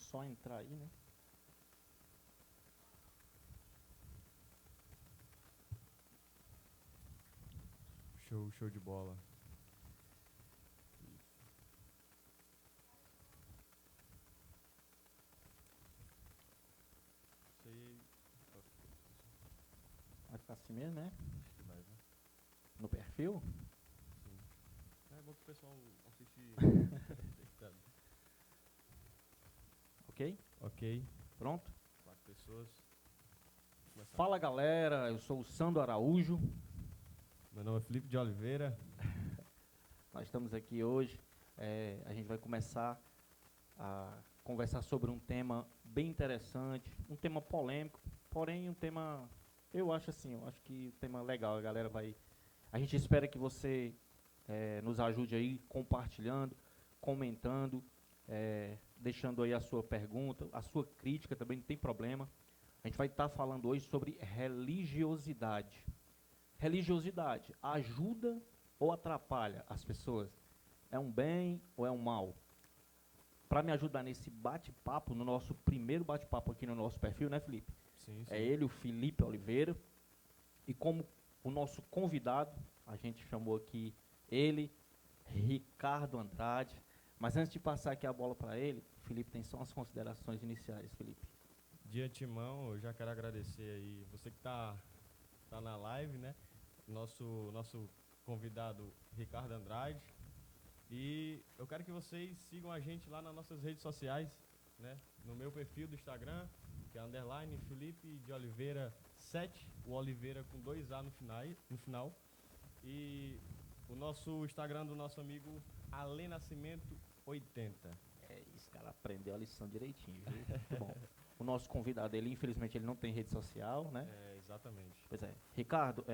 só entrar aí, né? Show de bola. Isso aí. Vai ficar assim mesmo, né? Acho que vai, né? No perfil. Sim. É bom que o pessoal assistir deitado. Ok? Ok. Pronto? 4 pessoas. Começar. Fala, galera. Eu sou o Sandro Araújo. Meu nome é Felipe de Oliveira. Nós estamos aqui hoje. A gente vai começar a conversar sobre um tema bem interessante, um tema polêmico, porém um tema, eu acho que um tema legal. A gente espera que você nos ajude aí compartilhando, comentando, deixando aí a sua pergunta, a sua crítica também, não tem problema. A gente vai estar falando hoje sobre religiosidade. Religiosidade ajuda ou atrapalha as pessoas? É um bem ou é um mal? Para me ajudar nesse bate-papo, no nosso primeiro bate-papo aqui no nosso perfil, né, Felipe? Sim. É ele, o Felipe Oliveira. E como o nosso convidado, a gente chamou aqui ele, Ricardo Andrade. Mas antes de passar aqui a bola para ele, o Felipe tem só umas considerações iniciais, Felipe. De antemão, eu já quero agradecer aí você que tá na live, né? Nosso convidado Ricardo Andrade. E eu quero que vocês sigam a gente lá nas nossas redes sociais, né? No meu perfil do Instagram, que é _ Felipe de Oliveira 7, o Oliveira com 2 A no final. E o nosso Instagram do nosso amigo Ale Nascimento 80. É isso, cara, aprendeu a lição direitinho, viu? Muito bom. O nosso convidado, infelizmente, ele não tem rede social, né? Exatamente. Pois é. Ricardo,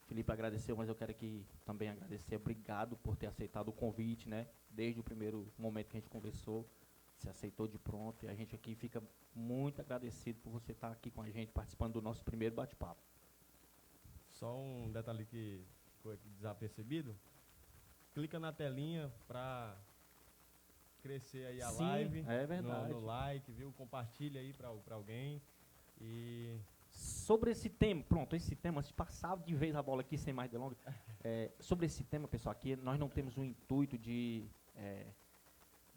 Felipe agradeceu, mas eu quero aqui também agradecer. Obrigado por ter aceitado o convite, né? Desde o primeiro momento que a gente conversou, você aceitou de pronto. E a gente aqui fica muito agradecido por você estar aqui com a gente, participando do nosso primeiro bate-papo. Só um detalhe que ficou aqui desapercebido. Clica na telinha para crescer aí a live. É verdade. No like, viu? Compartilha aí para alguém. E sobre esse tema, antes de passar de vez a bola aqui sem mais delongas, sobre esse tema, pessoal, aqui nós não temos o intuito de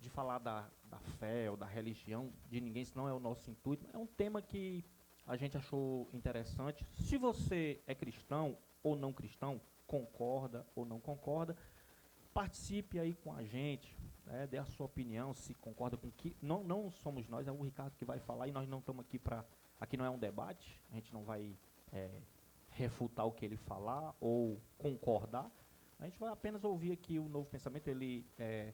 falar da fé ou da religião de ninguém, isso não é o nosso intuito. É um tema que a gente achou interessante. Se você é cristão ou não cristão, concorda ou não concorda, participe aí com a gente, dê a sua opinião, se concorda com que... Não somos nós, é o Ricardo que vai falar, e nós não estamos aqui para... Aqui não é um debate, a gente não vai refutar o que ele falar ou concordar. A gente vai apenas ouvir aqui o Novo Pensamento. Ele é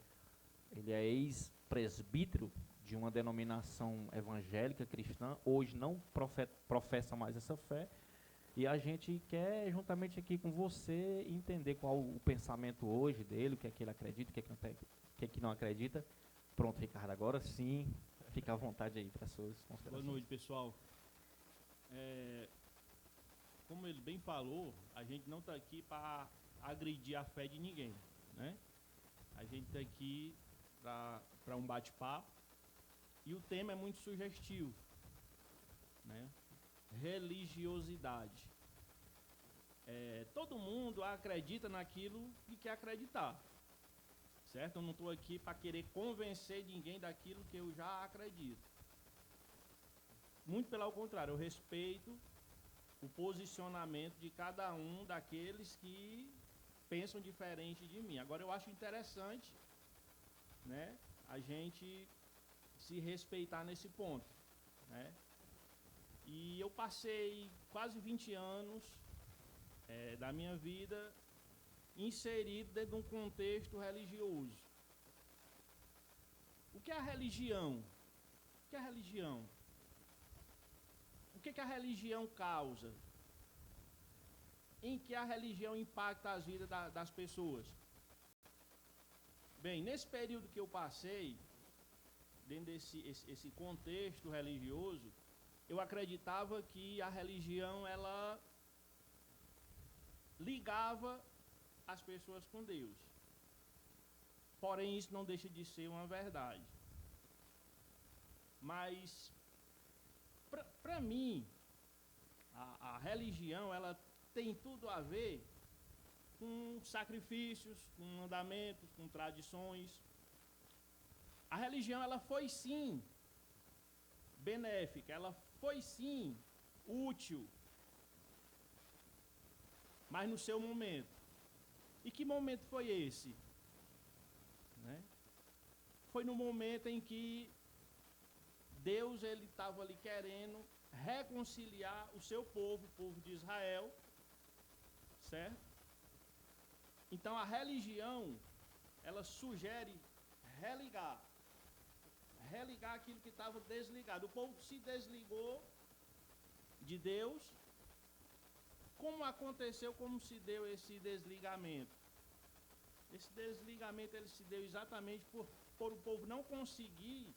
ex-presbítero de uma denominação evangélica cristã, hoje não professa mais essa fé, e a gente quer, juntamente aqui com você, entender qual o pensamento hoje dele, o que é que ele acredita, o que é que não acredita. Pronto, Ricardo, agora sim, fica à vontade aí para as suas considerações. Boa noite, pessoal. Como ele bem falou, a gente não está aqui para agredir a fé de ninguém, né? A gente está aqui para um bate-papo, e o tema é muito sugestivo, né? Religiosidade. Todo mundo acredita naquilo que quer acreditar, certo? Eu não estou aqui para querer convencer ninguém daquilo que eu já acredito. Muito pelo contrário, eu respeito o posicionamento de cada um daqueles que pensam diferente de mim. Agora, eu acho interessante, né, a gente se respeitar nesse ponto, né? E eu passei quase 20 anos da minha vida inserido dentro de um contexto religioso. O que é a religião? O que é a religião? O que a religião causa? Em que a religião impacta as vidas das pessoas? Bem, nesse período que eu passei, dentro desse contexto religioso, eu acreditava que a religião, ela ligava as pessoas com Deus. Porém, isso não deixa de ser uma verdade. Mas, para mim, a religião, ela tem tudo a ver com sacrifícios, com mandamentos, com tradições. A religião, ela foi sim benéfica, ela foi sim útil, mas no seu momento. E que momento foi esse? Né? Foi no momento em que Deus ele estava ali querendo reconciliar o seu povo, o povo de Israel, certo? Então a religião, ela sugere religar aquilo que estava desligado. O povo se desligou de Deus. Como aconteceu, como se deu esse desligamento? Esse desligamento ele se deu exatamente por o povo não conseguir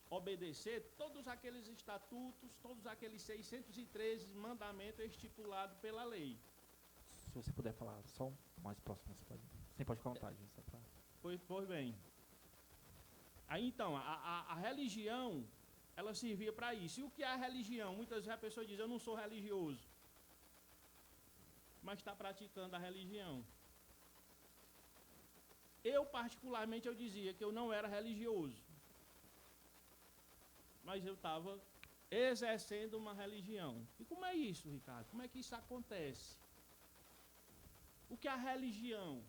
obedecer todos aqueles estatutos, todos aqueles 613 mandamentos estipulados pela lei. Se você puder falar só mais próximo, você pode ficar à vontade. Só pra... Pois bem. Aí então, a religião, ela servia para isso. E o que é a religião? Muitas vezes a pessoa diz, eu não sou religioso, mas está praticando a religião. Eu, particularmente, eu dizia que eu não era religioso, mas eu estava exercendo uma religião. E como é isso, Ricardo? Como é que isso acontece? O que é a religião?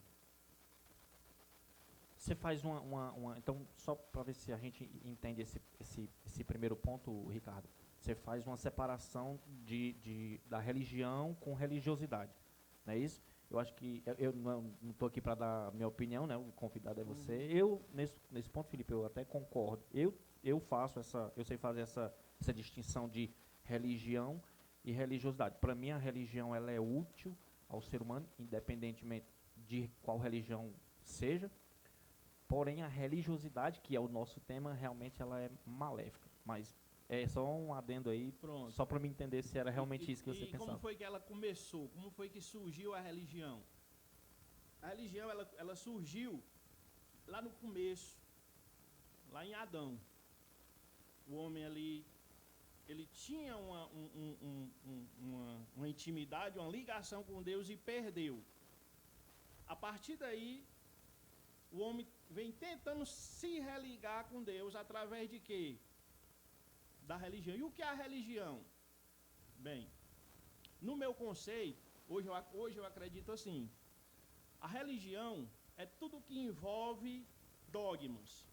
Você faz então, só para ver se a gente entende esse primeiro ponto, Ricardo, você faz uma separação da religião com religiosidade, não é isso? Eu acho que, eu não estou aqui para dar minha opinião, né? O convidado é você. Eu, nesse ponto, Felipe, eu até concordo. Eu sei fazer essa distinção de religião e religiosidade. Para mim, a religião ela é útil ao ser humano, independentemente de qual religião seja. Porém, a religiosidade, que é o nosso tema, realmente ela é maléfica. Mas é só um adendo aí, pronto, só para me entender se era realmente isso que você pensava. E como foi que ela começou? Como foi que surgiu a religião? A religião, ela surgiu lá no começo, lá em Adão. O homem ali, ele tinha uma intimidade, uma ligação com Deus e perdeu. A partir daí, o homem vem tentando se religar com Deus através de quê? Da religião. E o que é a religião? Bem, no meu conceito, hoje eu acredito assim, a religião é tudo que envolve dogmas.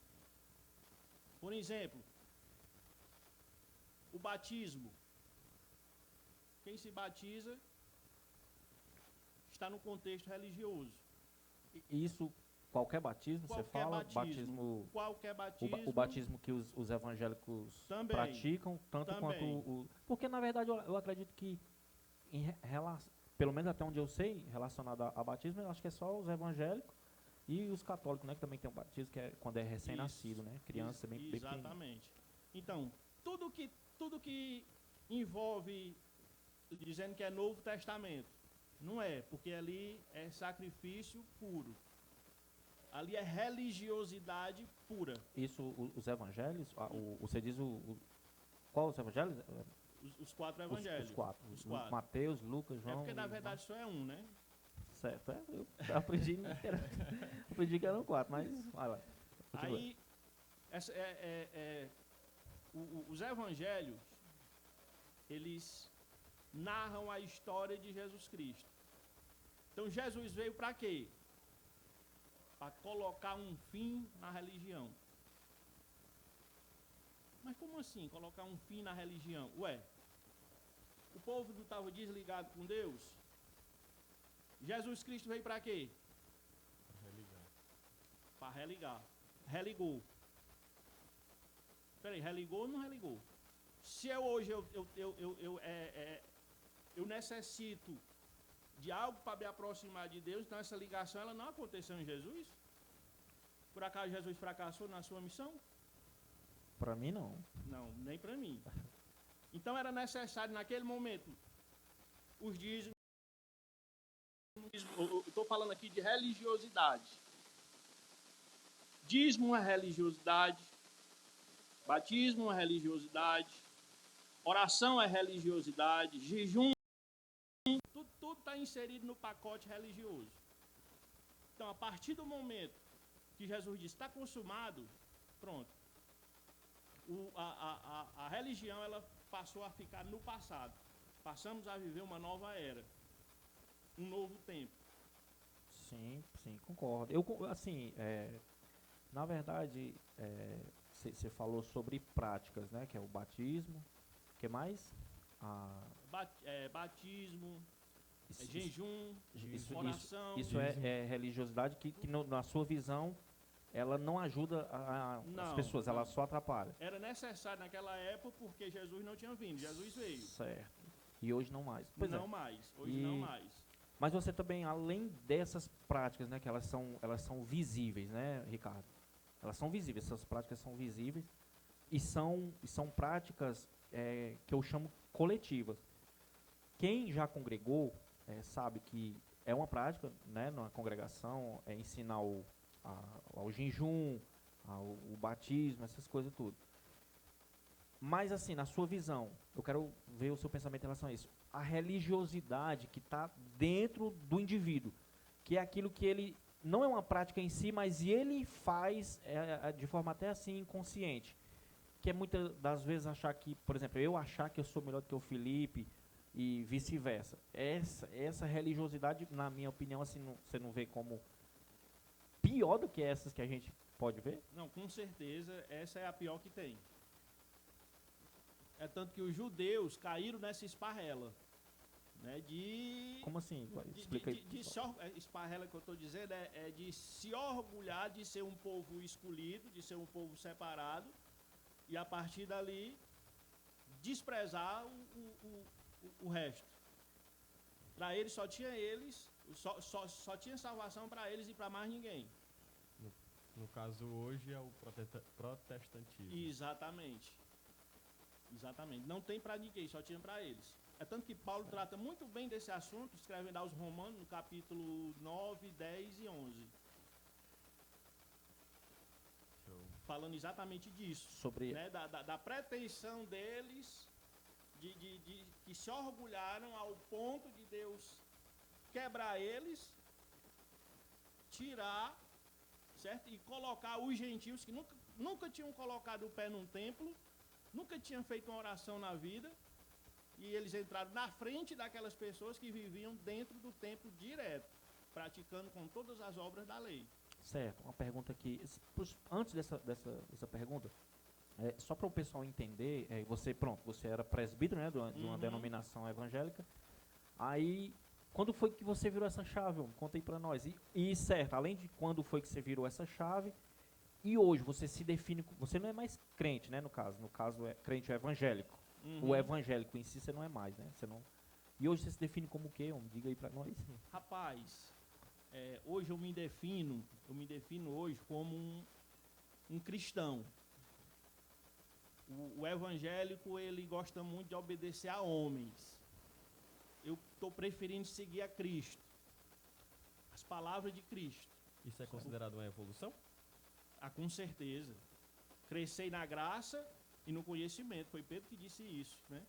Por exemplo, o batismo. Quem se batiza está no contexto religioso. Isso, qualquer batismo, Qualquer você fala? Qualquer batismo. O batismo que os evangélicos também, praticam, tanto também. quanto o... Porque, na verdade, eu acredito que, pelo menos até onde eu sei, relacionado a batismo, eu acho que é só os evangélicos e os católicos, né? Que também tem um batismo, que é quando é recém-nascido, né? Criança bem pequena. Exatamente. Então, tudo que envolve, dizendo que é Novo Testamento, não é, porque ali é sacrifício puro. Ali é religiosidade pura. Isso, os evangelhos, você diz qual os evangelhos? Os 4 evangelhos. Os quatro. Mateus, Lucas, João. É porque na verdade só é um, né? Certo, eu aprendi que eram 4, mas vai lá. Aí, os evangelhos, eles narram a história de Jesus Cristo. Então Jesus veio para quê? Para colocar um fim na religião. Mas como assim, colocar um fim na religião? Ué, o povo não estava desligado com Deus? Jesus Cristo veio para quê? Para religar. Religou. Peraí, religou ou não religou? Se hoje eu necessito de algo para me aproximar de Deus, então essa ligação ela não aconteceu em Jesus? Por acaso Jesus fracassou na sua missão? Para mim não. Não, nem para mim. Então era necessário naquele momento os dízimos. Estou falando aqui de religiosidade. Dízimo é religiosidade, Batismo é religiosidade, oração é religiosidade, jejum, tudo está inserido no pacote religioso. Então, a partir do momento que Jesus disse, está consumado, pronto. A religião ela passou a ficar no passado. Passamos a viver uma nova era, um novo tempo. Sim, sim, concordo. Eu, assim, na verdade, você falou sobre práticas, né? Que é o batismo. O que mais? Batismo, Isso- jejum, isso- oração. Isso é religiosidade que na sua visão, ela não ajuda as Não, pessoas, ela não. só atrapalha. Era necessário naquela época porque Jesus não tinha vindo, Jesus veio. Certo. E hoje não mais. Pois não é. mais, hoje E- não mais. Mas você também, além dessas práticas, né, que elas são visíveis, né, Ricardo? Elas são visíveis, essas práticas são visíveis e são práticas que eu chamo coletivas. Quem já congregou sabe que é uma prática, né, na congregação, ensinar ao jejum, o batismo, essas coisas tudo. Mas assim, na sua visão, eu quero ver o seu pensamento em relação a isso. A religiosidade que está dentro do indivíduo, que é aquilo que ele não é uma prática em si, mas ele faz de forma até assim inconsciente. Que é muitas das vezes achar que, por exemplo, eu achar que eu sou melhor do que o Felipe e vice-versa. Essa religiosidade, na minha opinião, assim, você não vê como pior do que essas que a gente pode ver? Não, com certeza, essa é a pior que tem. É tanto que os judeus caíram nessa esparrela, né, Como assim? Explica aí. esparrela que eu estou dizendo é de se orgulhar de ser um povo escolhido, de ser um povo separado, e a partir dali desprezar o resto. Para eles só tinha salvação para eles e para mais ninguém. No caso hoje é o protestantismo. Exatamente. Exatamente. Não tem para ninguém, só tinha para eles. É tanto que Paulo trata muito bem desse assunto, escrevendo aos Romanos, no capítulo 9, 10 e 11. Show. Falando exatamente disso. Sobre Né? Da pretensão deles, de que se orgulharam ao ponto de Deus quebrar eles, tirar, certo? E colocar os gentios que nunca tinham colocado o pé num templo, nunca tinham feito uma oração na vida, e eles entraram na frente daquelas pessoas que viviam dentro do templo direto, praticando com todas as obras da lei. Certo, uma pergunta aqui. Antes dessa pergunta, só para o pessoal entender, você era presbítero, né, de uma denominação evangélica. Aí, quando foi que você virou essa chave? Conta aí para nós. Certo, além de quando foi que você virou essa chave, e hoje você se define, você não é mais crente, né, no caso é crente evangélico. O evangélico em si você não é mais, né? E hoje você se define como o quê? Diga aí para nós. Rapaz, hoje eu me defino hoje como um cristão. O evangélico, ele gosta muito de obedecer a homens. Eu estou preferindo seguir a Cristo, as palavras de Cristo. Isso é considerado uma evolução? Com certeza. Crescei na graça e no conhecimento. Foi Pedro que disse isso, né?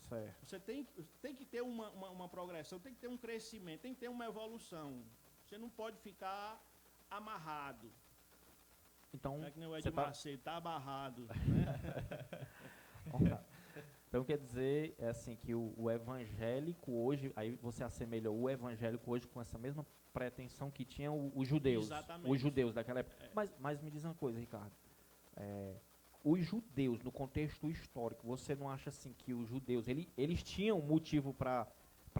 Certo. Você tem que ter uma progressão, tem que ter um crescimento, tem que ter uma evolução. Você não pode ficar amarrado. Então, É que nem o Ed Macedo, tá amarrado. Né? Então quer dizer assim que o evangélico hoje, aí você assemelhou o evangélico hoje com essa mesma pretensão que tinham os judeus. Exatamente. Os judeus daquela época. Mas me diz uma coisa, Ricardo. Os judeus, no contexto histórico, você não acha assim que os judeus, eles tinham motivo para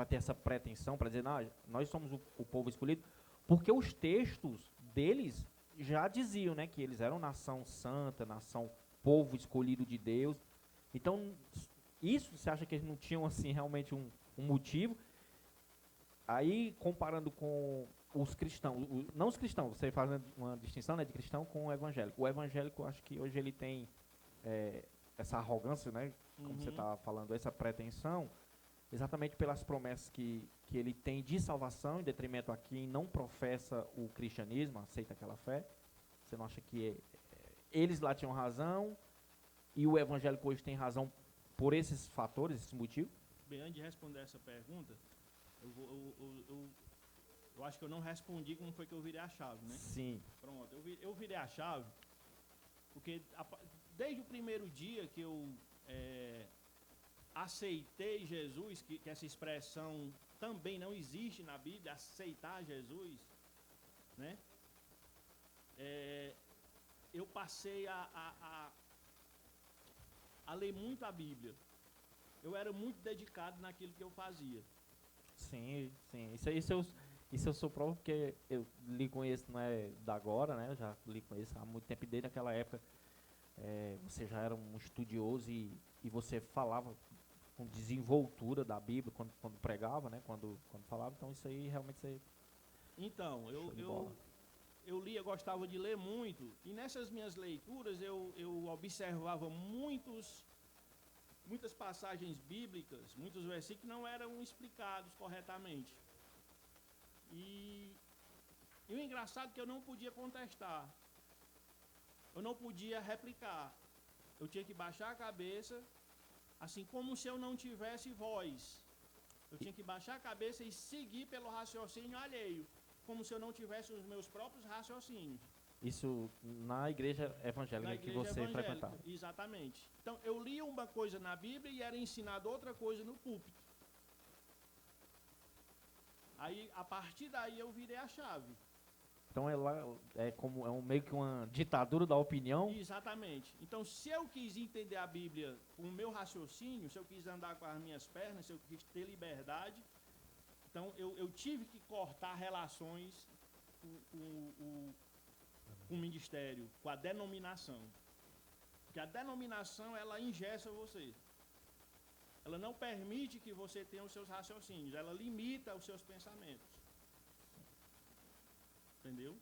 ter essa pretensão, para dizer, não, nós somos o povo escolhido? Porque os textos deles já diziam, né, que eles eram nação santa, nação, povo escolhido de Deus. Então, isso, você acha que eles não tinham assim realmente um motivo? Aí, comparando com os cristãos, não os cristãos, você faz uma distinção, né, de cristão com o evangélico. O evangélico, acho que hoje ele tem essa arrogância, né, como você está falando, essa pretensão, exatamente pelas promessas que ele tem de salvação, em detrimento a quem não professa o cristianismo, aceita aquela fé. Você não acha que eles lá tinham razão e o evangélico hoje tem razão por esses fatores, esse motivo? Bem, antes de responder essa pergunta, eu acho que eu não respondi como foi que eu virei a chave, né? Sim. Pronto, eu virei a chave porque desde o primeiro dia que eu aceitei Jesus, que essa expressão também não existe na Bíblia, aceitar Jesus, né? Eu passei a ler muito a Bíblia. Eu era muito dedicado naquilo que eu fazia. Sim, sim. Isso eu sou prova porque eu lhe conheço, não é da agora, né? Eu já lhe conheço há muito tempo, e desde aquela época você já era um estudioso e você falava com desenvoltura da Bíblia quando pregava, né? Quando falava, então isso aí realmente você... Então, Show de bola. eu lia, gostava de ler muito, e nessas minhas leituras eu observava muitas passagens bíblicas, muitos versículos que não eram explicados corretamente. E o engraçado é que eu não podia contestar, eu não podia replicar, eu tinha que baixar a cabeça, assim como se eu não tivesse voz. Eu tinha que baixar a cabeça e seguir pelo raciocínio alheio, como se eu não tivesse os meus próprios raciocínios. Isso na igreja evangélica que você frequentava. Exatamente. Então, eu lia uma coisa na Bíblia e era ensinado outra coisa no púlpito. Aí, a partir daí, eu virei a chave. Então meio que uma ditadura da opinião. Exatamente. Então, se eu quis entender a Bíblia com o meu raciocínio, se eu quis andar com as minhas pernas, se eu quis ter liberdade, então eu tive que cortar relações com o ministério, com a denominação. Porque a denominação, ela engessa você. Ela não permite que você tenha os seus raciocínios, ela limita os seus pensamentos. Entendeu?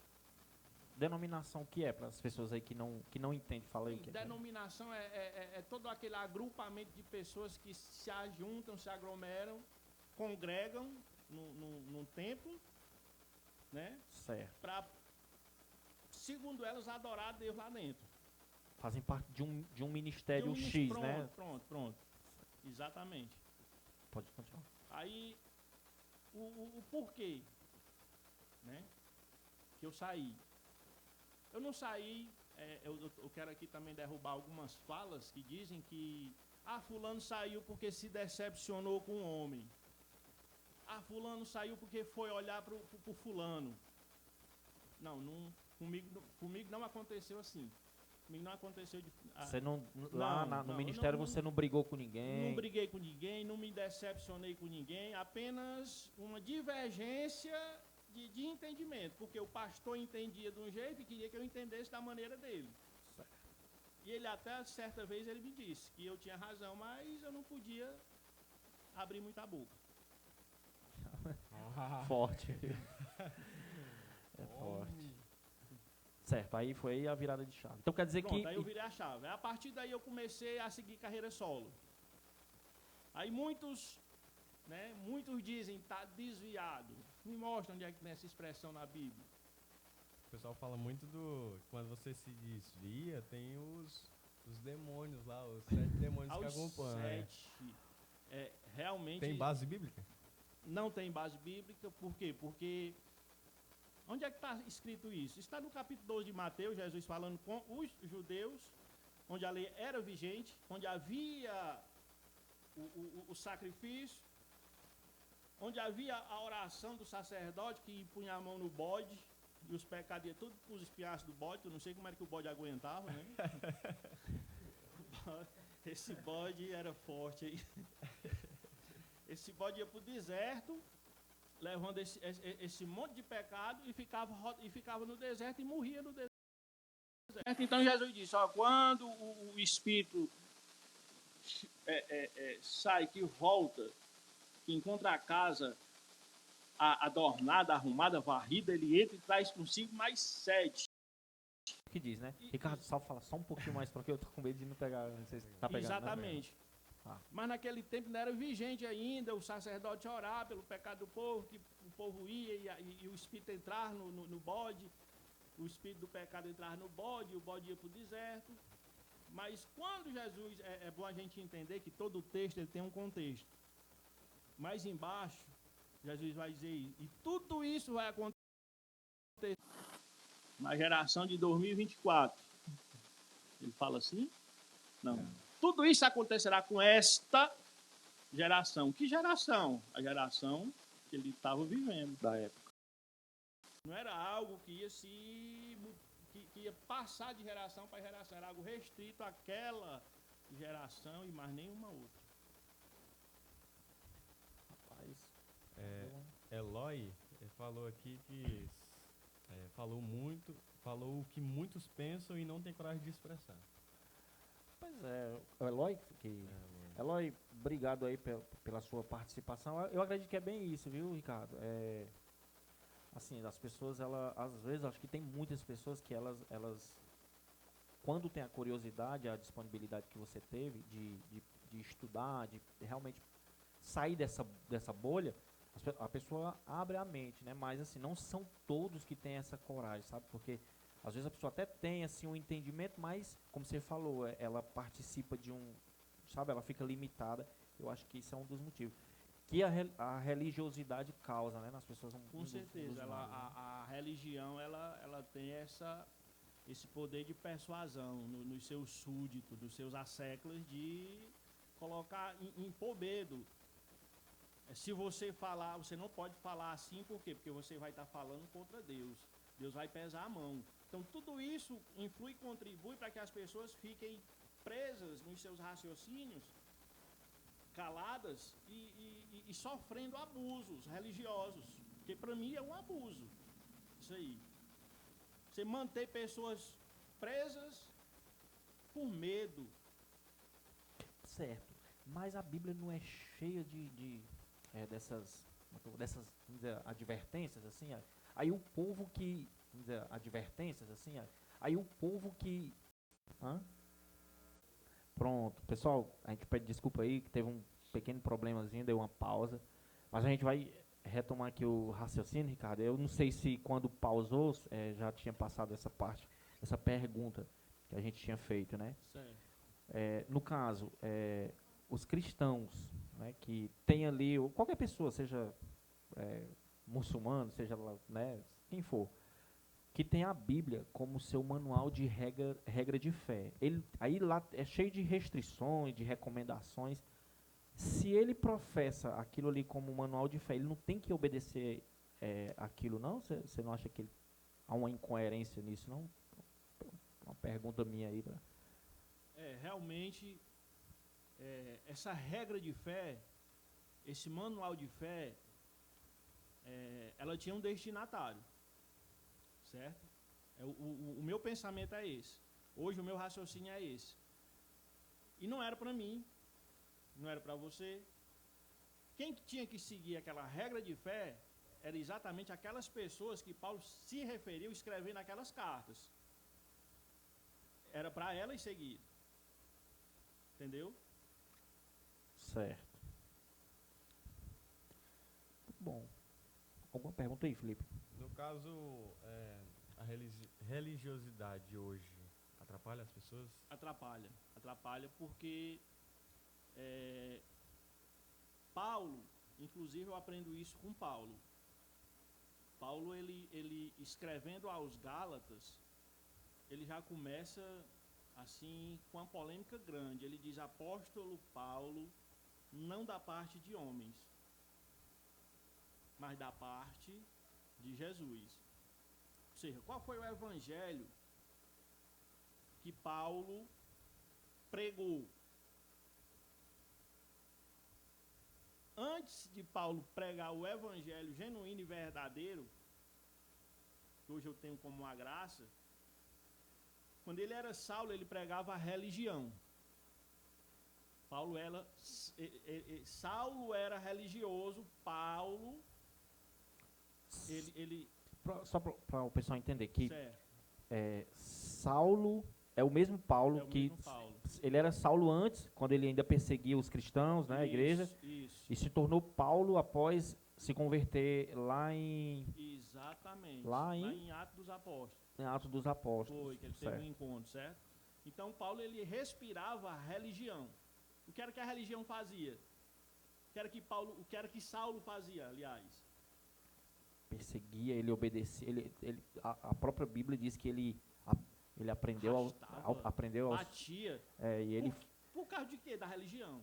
Denominação que é para as pessoas aí que não entendem, fala aí o que denominação é todo aquele agrupamento de pessoas que se ajuntam, se aglomeram, congregam num templo, né? Certo. Para, segundo elas, adorar a Deus lá dentro. Fazem parte de um ministério X, pronto, né? Pronto. Exatamente. Pode continuar. Aí, o porquê, né? Que eu saí. Eu não saí, eu quero aqui também derrubar algumas falas que dizem que fulano saiu porque se decepcionou com o homem. Fulano saiu porque foi olhar pro fulano. Não, comigo não aconteceu assim. Comigo não aconteceu de... Você no ministério você não brigou com ninguém? Não briguei com ninguém, não me decepcionei com ninguém, apenas uma divergência de entendimento, porque o pastor entendia de um jeito e queria que eu entendesse da maneira dele. Certo. E ele até, certa vez, ele me disse que eu tinha razão, mas eu não podia abrir muita boca. Forte. Forte. Certo, aí foi a virada de chave. Então quer dizer Pronto, que... aí eu virei a chave. A partir daí eu comecei a seguir carreira solo. Aí muitos dizem, está desviado. Me mostra onde é que tem essa expressão na Bíblia. O pessoal fala muito quando você se desvia, tem os demônios lá, os 7 demônios que acompanham. Realmente... Tem base bíblica? Não tem base bíblica, por quê? Porque... Onde é que está escrito isso? Está no capítulo 12 de Mateus, Jesus falando com os judeus, onde a lei era vigente, onde havia o sacrifício, onde havia a oração do sacerdote que punha a mão no bode, e os pecados iam tudo para os espinhaços do bode, eu não sei como era que o bode aguentava, né? Esse bode era forte aí. Esse bode ia para o deserto, levando esse monte de pecado e ficava no deserto e morria no deserto. Então Jesus disse, quando o Espírito sai, que volta, que encontra a casa adornada, arrumada, varrida, ele entra e traz consigo mais 7. Que diz, né? Ricardo, só fala só um pouquinho mais, porque eu tô com medo de não pegar, não sei se tá pegando. Exatamente. Né? Mas naquele tempo não era vigente ainda, o sacerdote orar pelo pecado do povo, que o povo ia e o Espírito entrar no bode, o Espírito do pecado entrar no bode, e o bode ia para o deserto. Mas quando Jesus, é bom a gente entender que todo texto ele tem um contexto. Mais embaixo, Jesus vai dizer, e tudo isso vai acontecer na geração de 2024. Ele fala assim? Não. Tudo isso acontecerá com esta geração. Que geração? A geração que ele estava vivendo. Da época. Não era algo que ia passar de geração para geração. Era algo restrito àquela geração e mais nenhuma outra. Rapaz. Eloy falou aqui que falou o que muitos pensam e não tem coragem de expressar. Pois é, o Eloy, Eloy, obrigado aí pela sua participação. Eu acredito que é bem isso, viu, Ricardo? Assim, as pessoas, às vezes, acho que tem muitas pessoas que elas quando tem a curiosidade, a disponibilidade que você teve de estudar, de realmente sair dessa bolha, a pessoa abre a mente, né? Mas, assim, não são todos que têm essa coragem, sabe? Porque às vezes a pessoa até tem assim um entendimento, mas, como você falou, ela participa de sabe, ela fica limitada. Eu acho que isso é um dos motivos. Que a religiosidade causa, né, nas pessoas. Com certeza, a religião, ela tem esse poder de persuasão nos seus súditos, dos seus asseclas, de colocar, impor medo. Se você falar, você não pode falar assim, por quê? Porque você vai estar falando contra Deus. Deus vai pesar a mão. Então, tudo isso influi e contribui para que as pessoas fiquem presas nos seus raciocínios, caladas e sofrendo abusos religiosos. Porque, para mim, é um abuso. Isso aí. Você manter pessoas presas por medo. Certo. Mas a Bíblia não é cheia dessas, vamos dizer, advertências, assim. Aí o povo que... Vamos dizer, advertências, assim. Aí o povo que... Pronto. Pessoal, a gente pede desculpa aí, que teve um pequeno problemazinho, deu uma pausa. Mas a gente vai retomar aqui o raciocínio, Ricardo. Eu não sei se quando pausou, já tinha passado essa parte, essa pergunta que a gente tinha feito, né? Certo. No caso, os cristãos, né, que tem ali, ou qualquer pessoa, seja muçulmano, seja, né, quem for, que tem a Bíblia como seu manual de regra de fé. Aí lá é cheio de restrições, de recomendações. Se ele professa aquilo ali como manual de fé, ele não tem que obedecer aquilo, não? Você não acha que há uma incoerência nisso, não? Uma pergunta minha aí. Realmente, essa regra de fé, esse manual de fé, ela tinha um destinatário. Certo? O meu pensamento é esse. Hoje o meu raciocínio é esse. E não era para mim, não era para você. Quem tinha que seguir aquela regra de fé era exatamente aquelas pessoas que Paulo se referiu escrevendo aquelas cartas. Era para elas seguir. Entendeu? Certo. Bom. Alguma pergunta aí, Felipe? No caso, a religiosidade hoje atrapalha as pessoas? Atrapalha porque Paulo, inclusive eu aprendo isso com Paulo. Paulo, ele escrevendo aos Gálatas, ele já começa assim com uma polêmica grande. Ele diz: apóstolo Paulo, não da parte de homens, mas da parte de Jesus. Ou seja, qual foi o evangelho que Paulo pregou? Antes de Paulo pregar o evangelho genuíno e verdadeiro, que hoje eu tenho como uma graça, quando ele era Saulo, ele pregava a religião. Saulo era religioso, Paulo, Só para o pessoal entender que certo. Saulo é o mesmo Paulo que... Paulo. Ele era Saulo antes, quando ele ainda perseguia os cristãos, né, a igreja. Isso. E se tornou Paulo após se converter lá em... Exatamente. Lá em Atos dos Apóstolos. Em Atos dos Apóstolos. Foi, que ele teve um encontro, certo? Então, Paulo, ele respirava a religião. O que era que a religião fazia? O que era que Saulo fazia, aliás? Perseguia, ele obedecia, a própria Bíblia diz que ele aprendeu Arrastava, batia. E ele Por causa de quê? Da religião.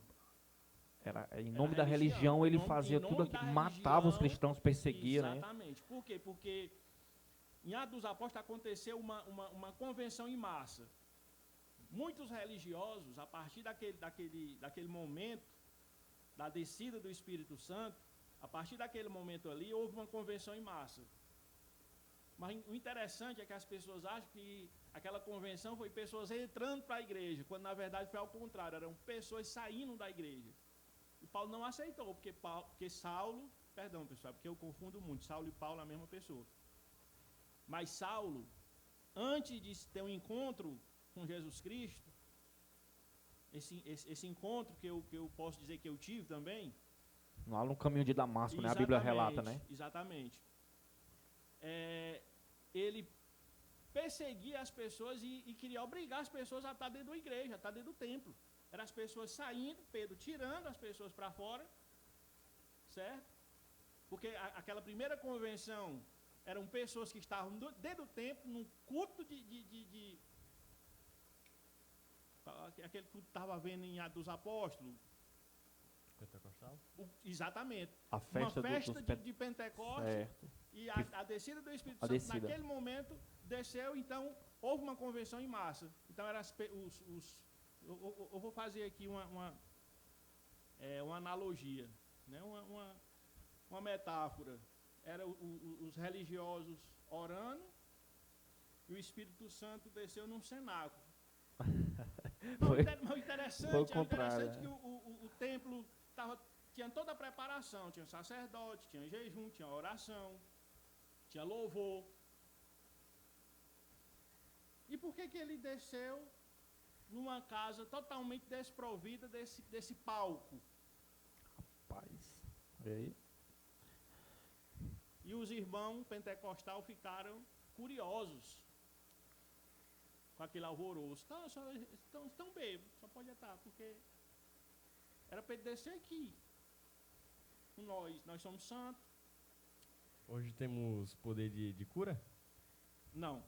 em nome da religião ele fazia tudo aquilo, matava os cristãos, perseguia, né? Exatamente. Por quê? Porque em Atos dos Apóstolos aconteceu uma convenção em massa. Muitos religiosos, a partir daquele momento, da descida do Espírito Santo, a partir daquele momento ali, houve uma convenção em massa. Mas o interessante é que as pessoas acham que aquela convenção foi pessoas entrando para a igreja, quando na verdade foi ao contrário, eram pessoas saindo da igreja. E Paulo não aceitou, porque Saulo, perdão pessoal, porque eu confundo muito, Saulo e Paulo é a mesma pessoa. Mas Saulo, antes de ter um encontro com Jesus Cristo, esse encontro que eu posso dizer que eu tive também, lá no caminho de Damasco, né? A Bíblia relata, né? Exatamente. Ele perseguia as pessoas e queria obrigar as pessoas a estar dentro da igreja, a estar dentro do templo. Eram as pessoas saindo, Pedro tirando as pessoas para fora, certo? Porque aquela primeira convenção eram pessoas que estavam dentro do templo, num culto aquele que estava vendo em Atos dos Apóstolos. Pentecostal? A Exatamente. festa Uma festa de Pentecostes. Certo. E a descida do Espírito Santo, naquele momento, desceu, então, houve uma convenção em massa. Então, eu vou fazer aqui uma analogia, né? uma metáfora. Eram os religiosos orando e o Espírito Santo desceu num cenáculo. Mas o interessante é que o templo tinha toda a preparação, tinha sacerdote, tinha jejum, tinha oração, tinha louvor. E por que ele desceu numa casa totalmente desprovida desse palco? Rapaz, e aí? E os irmãos pentecostal ficaram curiosos com aquele alvoroço. Estão bêbados, só pode estar, porque era para ele descer aqui. Nós somos santos. Hoje temos poder de cura? Não.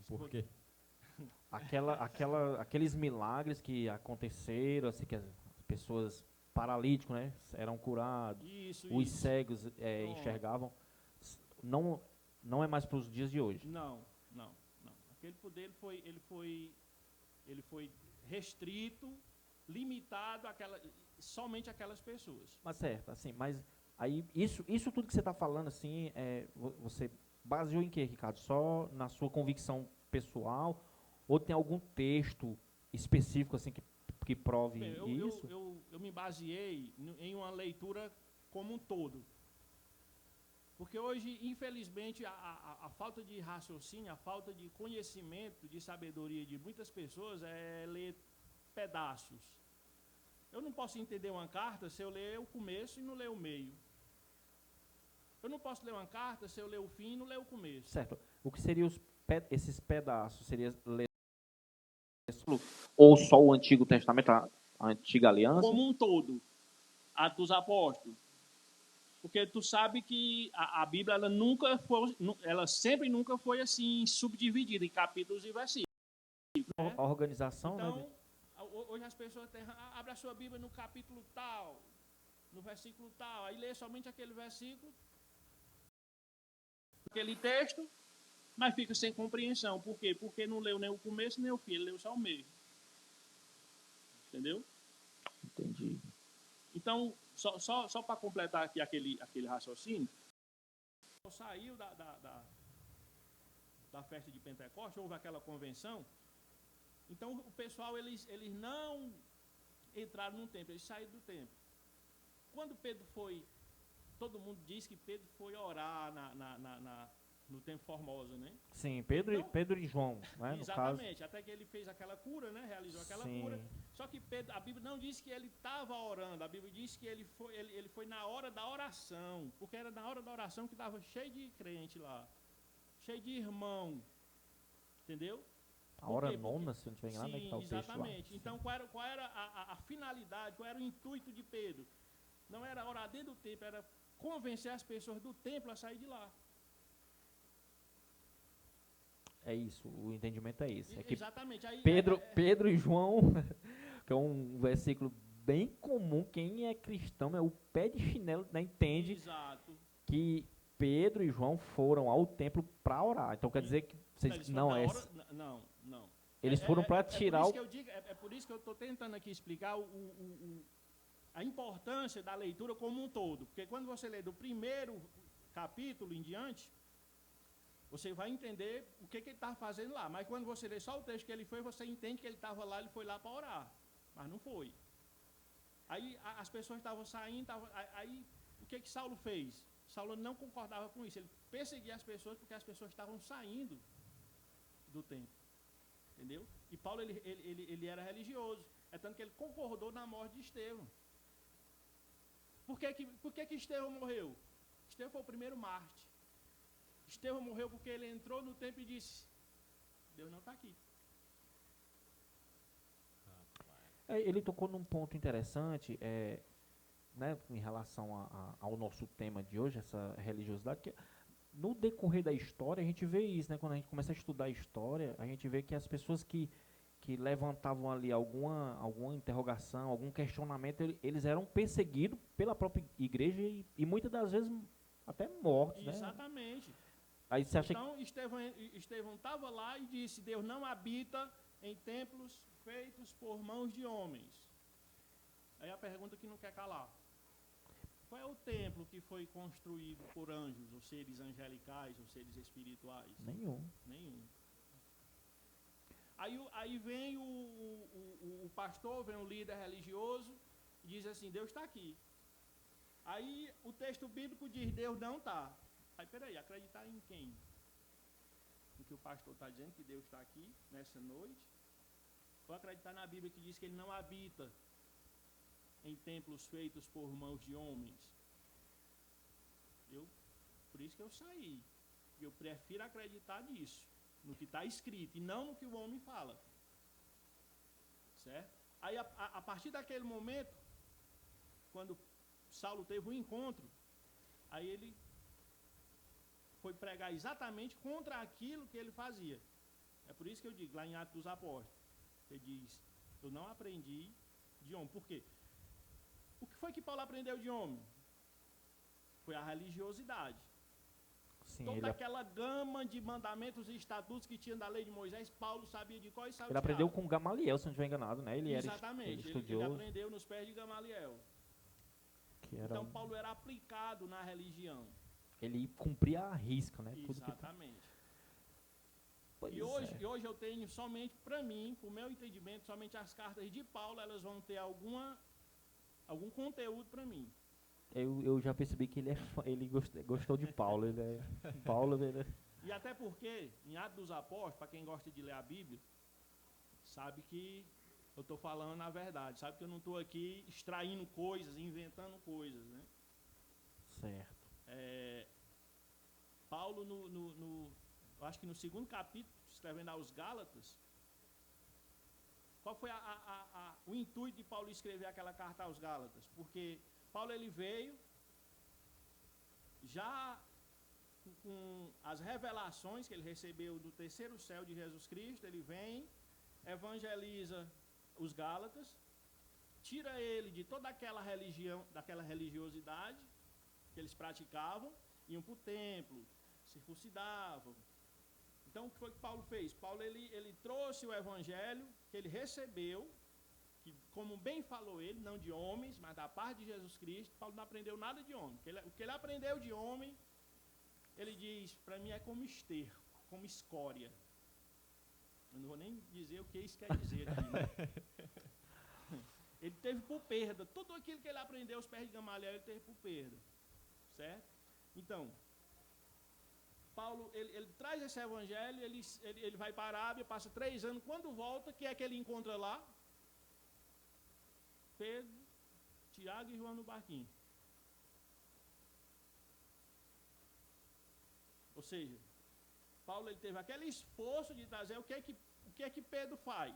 Por quê? Aqueles milagres que aconteceram, assim, que as pessoas paralíticas, né, eram curados, os cegos enxergavam, não é mais para os dias de hoje. Não. Aquele poder ele foi restrito, limitado somente àquelas pessoas. Mas certo, assim, mas aí isso tudo que você está falando, assim, você baseou em quê, Ricardo? Só na sua convicção pessoal ou tem algum texto específico assim que prove isso? Eu me baseei em uma leitura como um todo. Porque hoje, infelizmente, a falta de raciocínio, a falta de conhecimento, de sabedoria de muitas pessoas é ler pedaços. Eu não posso entender uma carta se eu ler o começo e não ler o meio. Eu não posso ler uma carta se eu ler o fim e não ler o começo. Certo. O que seriam esses pedaços? Seria ler ou só o Antigo Testamento, a Antiga Aliança? Como um todo. Atos dos Apóstolos. Porque tu sabe que a Bíblia ela sempre nunca foi assim subdividida em capítulos e versículos. Né? A organização, então, né? Hoje as pessoas abrem a sua Bíblia no capítulo tal, no versículo tal, aí lê somente aquele versículo, aquele texto, mas fica sem compreensão. Por quê? Porque não leu nem o começo nem o fim, ele leu só o meio. Entendeu? Entendi. Então, só para completar aqui aquele raciocínio, saiu da festa de Pentecostes, houve aquela convenção, então o pessoal, eles não entraram no templo, eles saíram do templo. Quando Pedro foi, todo mundo diz que Pedro foi orar no Templo Formosa, né? Sim, Pedro e João, né? Exatamente, no caso. até que ele fez aquela cura, né? Realizou aquela Sim. cura. Só que Pedro, a Bíblia não diz que ele estava orando, a Bíblia diz que ele foi na hora da oração, porque era na hora da oração que estava cheio de crente lá, cheio de irmão, entendeu? A hora Por quê? nona, se eu não estiver enganado, né, que Sim, está o texto lá. exatamente. Então, qual era a finalidade, qual era o intuito de Pedro? Não era orar dentro do templo, era convencer as pessoas do templo a sair de lá. É isso, o entendimento é esse. É que Exatamente. Aí, Pedro e João, que é um versículo bem comum, quem é cristão, é o pé de chinelo, né, entende exato. que Pedro e João foram ao templo para orar. Então quer dizer que vocês não é. Não. Eles foram para tirar o. É por isso que eu estou tentando aqui explicar a importância da leitura como um todo. Porque quando você lê do primeiro capítulo em diante, você vai entender o que ele estava fazendo lá. Mas quando você lê só o texto que ele foi, você entende que ele estava lá, ele foi lá para orar. Mas não foi. Aí as pessoas estavam saindo, aí o que Saulo fez? Saulo não concordava com isso. Ele perseguia as pessoas porque as pessoas estavam saindo do templo. Entendeu? E Paulo, ele era religioso. É tanto que ele concordou na morte de Estevão. Por que Estevão morreu? Estevão foi o primeiro mártir. Estevão morreu porque ele entrou no templo e disse: Deus não está aqui. Ele tocou num ponto interessante, né, em relação ao nosso tema de hoje, essa religiosidade, que no decorrer da história a gente vê isso, né, quando a gente começa a estudar a história, a gente vê que as pessoas que levantavam ali alguma interrogação, algum questionamento, eles eram perseguidos pela própria igreja e muitas das vezes até mortos. Exatamente. Né? Aí você acha então Estevão estava lá e disse: Deus não habita em templos feitos por mãos de homens. Aí a pergunta que não quer calar: qual é o templo que foi construído por anjos, ou seres angelicais, ou seres espirituais? Nenhum. Aí vem o pastor, vem o líder religioso e diz assim: Deus está aqui. Aí o texto bíblico diz: Deus não está. Aí peraí, acreditar em quem? No que o pastor está dizendo, que Deus está aqui nessa noite? Ou acreditar na Bíblia que diz que ele não habita em templos feitos por mãos de homens? Por isso que eu saí. Eu prefiro acreditar nisso, no que está escrito, e não no que o homem fala. Certo? Aí a partir daquele momento, quando Saulo teve um encontro, aí ele foi pregar exatamente contra aquilo que ele fazia. É por isso que eu digo, lá em Atos dos Apóstolos, ele diz: eu não aprendi de homem. Por quê? O que foi que Paulo aprendeu de homem? Foi a religiosidade. Sim, toda aquela gama de mandamentos e estatutos que tinha da lei de Moisés, Paulo sabia de qual e sabia. Ele aprendeu com Gamaliel, se não estiver enganado, né? Exatamente, ele aprendeu nos pés de Gamaliel. Então Paulo era aplicado na religião. Ele cumpria a risca, né? Exatamente. E hoje eu tenho somente, para mim, para o meu entendimento, somente as cartas de Paulo, elas vão ter algum conteúdo para mim. Eu já percebi que ele gostou de Paulo. Paulo. E até porque, em Atos dos Apóstolos, para quem gosta de ler a Bíblia, sabe que eu estou falando a verdade. Sabe que eu não estou aqui extraindo coisas, inventando coisas, né? Certo. Paulo, eu acho que no segundo capítulo, escrevendo aos Gálatas, qual foi o intuito de Paulo escrever aquela carta aos Gálatas? Porque Paulo, ele veio já com as revelações que ele recebeu do terceiro céu de Jesus Cristo. Ele vem, evangeliza os Gálatas, tira ele de toda aquela religião, daquela religiosidade que eles praticavam, iam para o templo, circuncidavam. Então, o que foi que Paulo fez? Paulo, ele trouxe o evangelho que ele recebeu, que, como bem falou ele, não de homens, mas da parte de Jesus Cristo. Paulo não aprendeu nada de homem. O que ele aprendeu de homem, ele diz, para mim é como esterco, como escória. Eu não vou nem dizer o que isso quer dizer aqui, né? Ele teve por perda. Tudo aquilo que ele aprendeu aos pés de Gamaliel, ele teve por perda. Certo? Então, Paulo, ele traz esse evangelho, ele vai para a Arábia, passa 3 anos. Quando volta, que é que ele encontra lá? Pedro, Tiago e João no barquinho. Ou seja, Paulo, ele teve aquele esforço de trazer o que o que é que Pedro faz?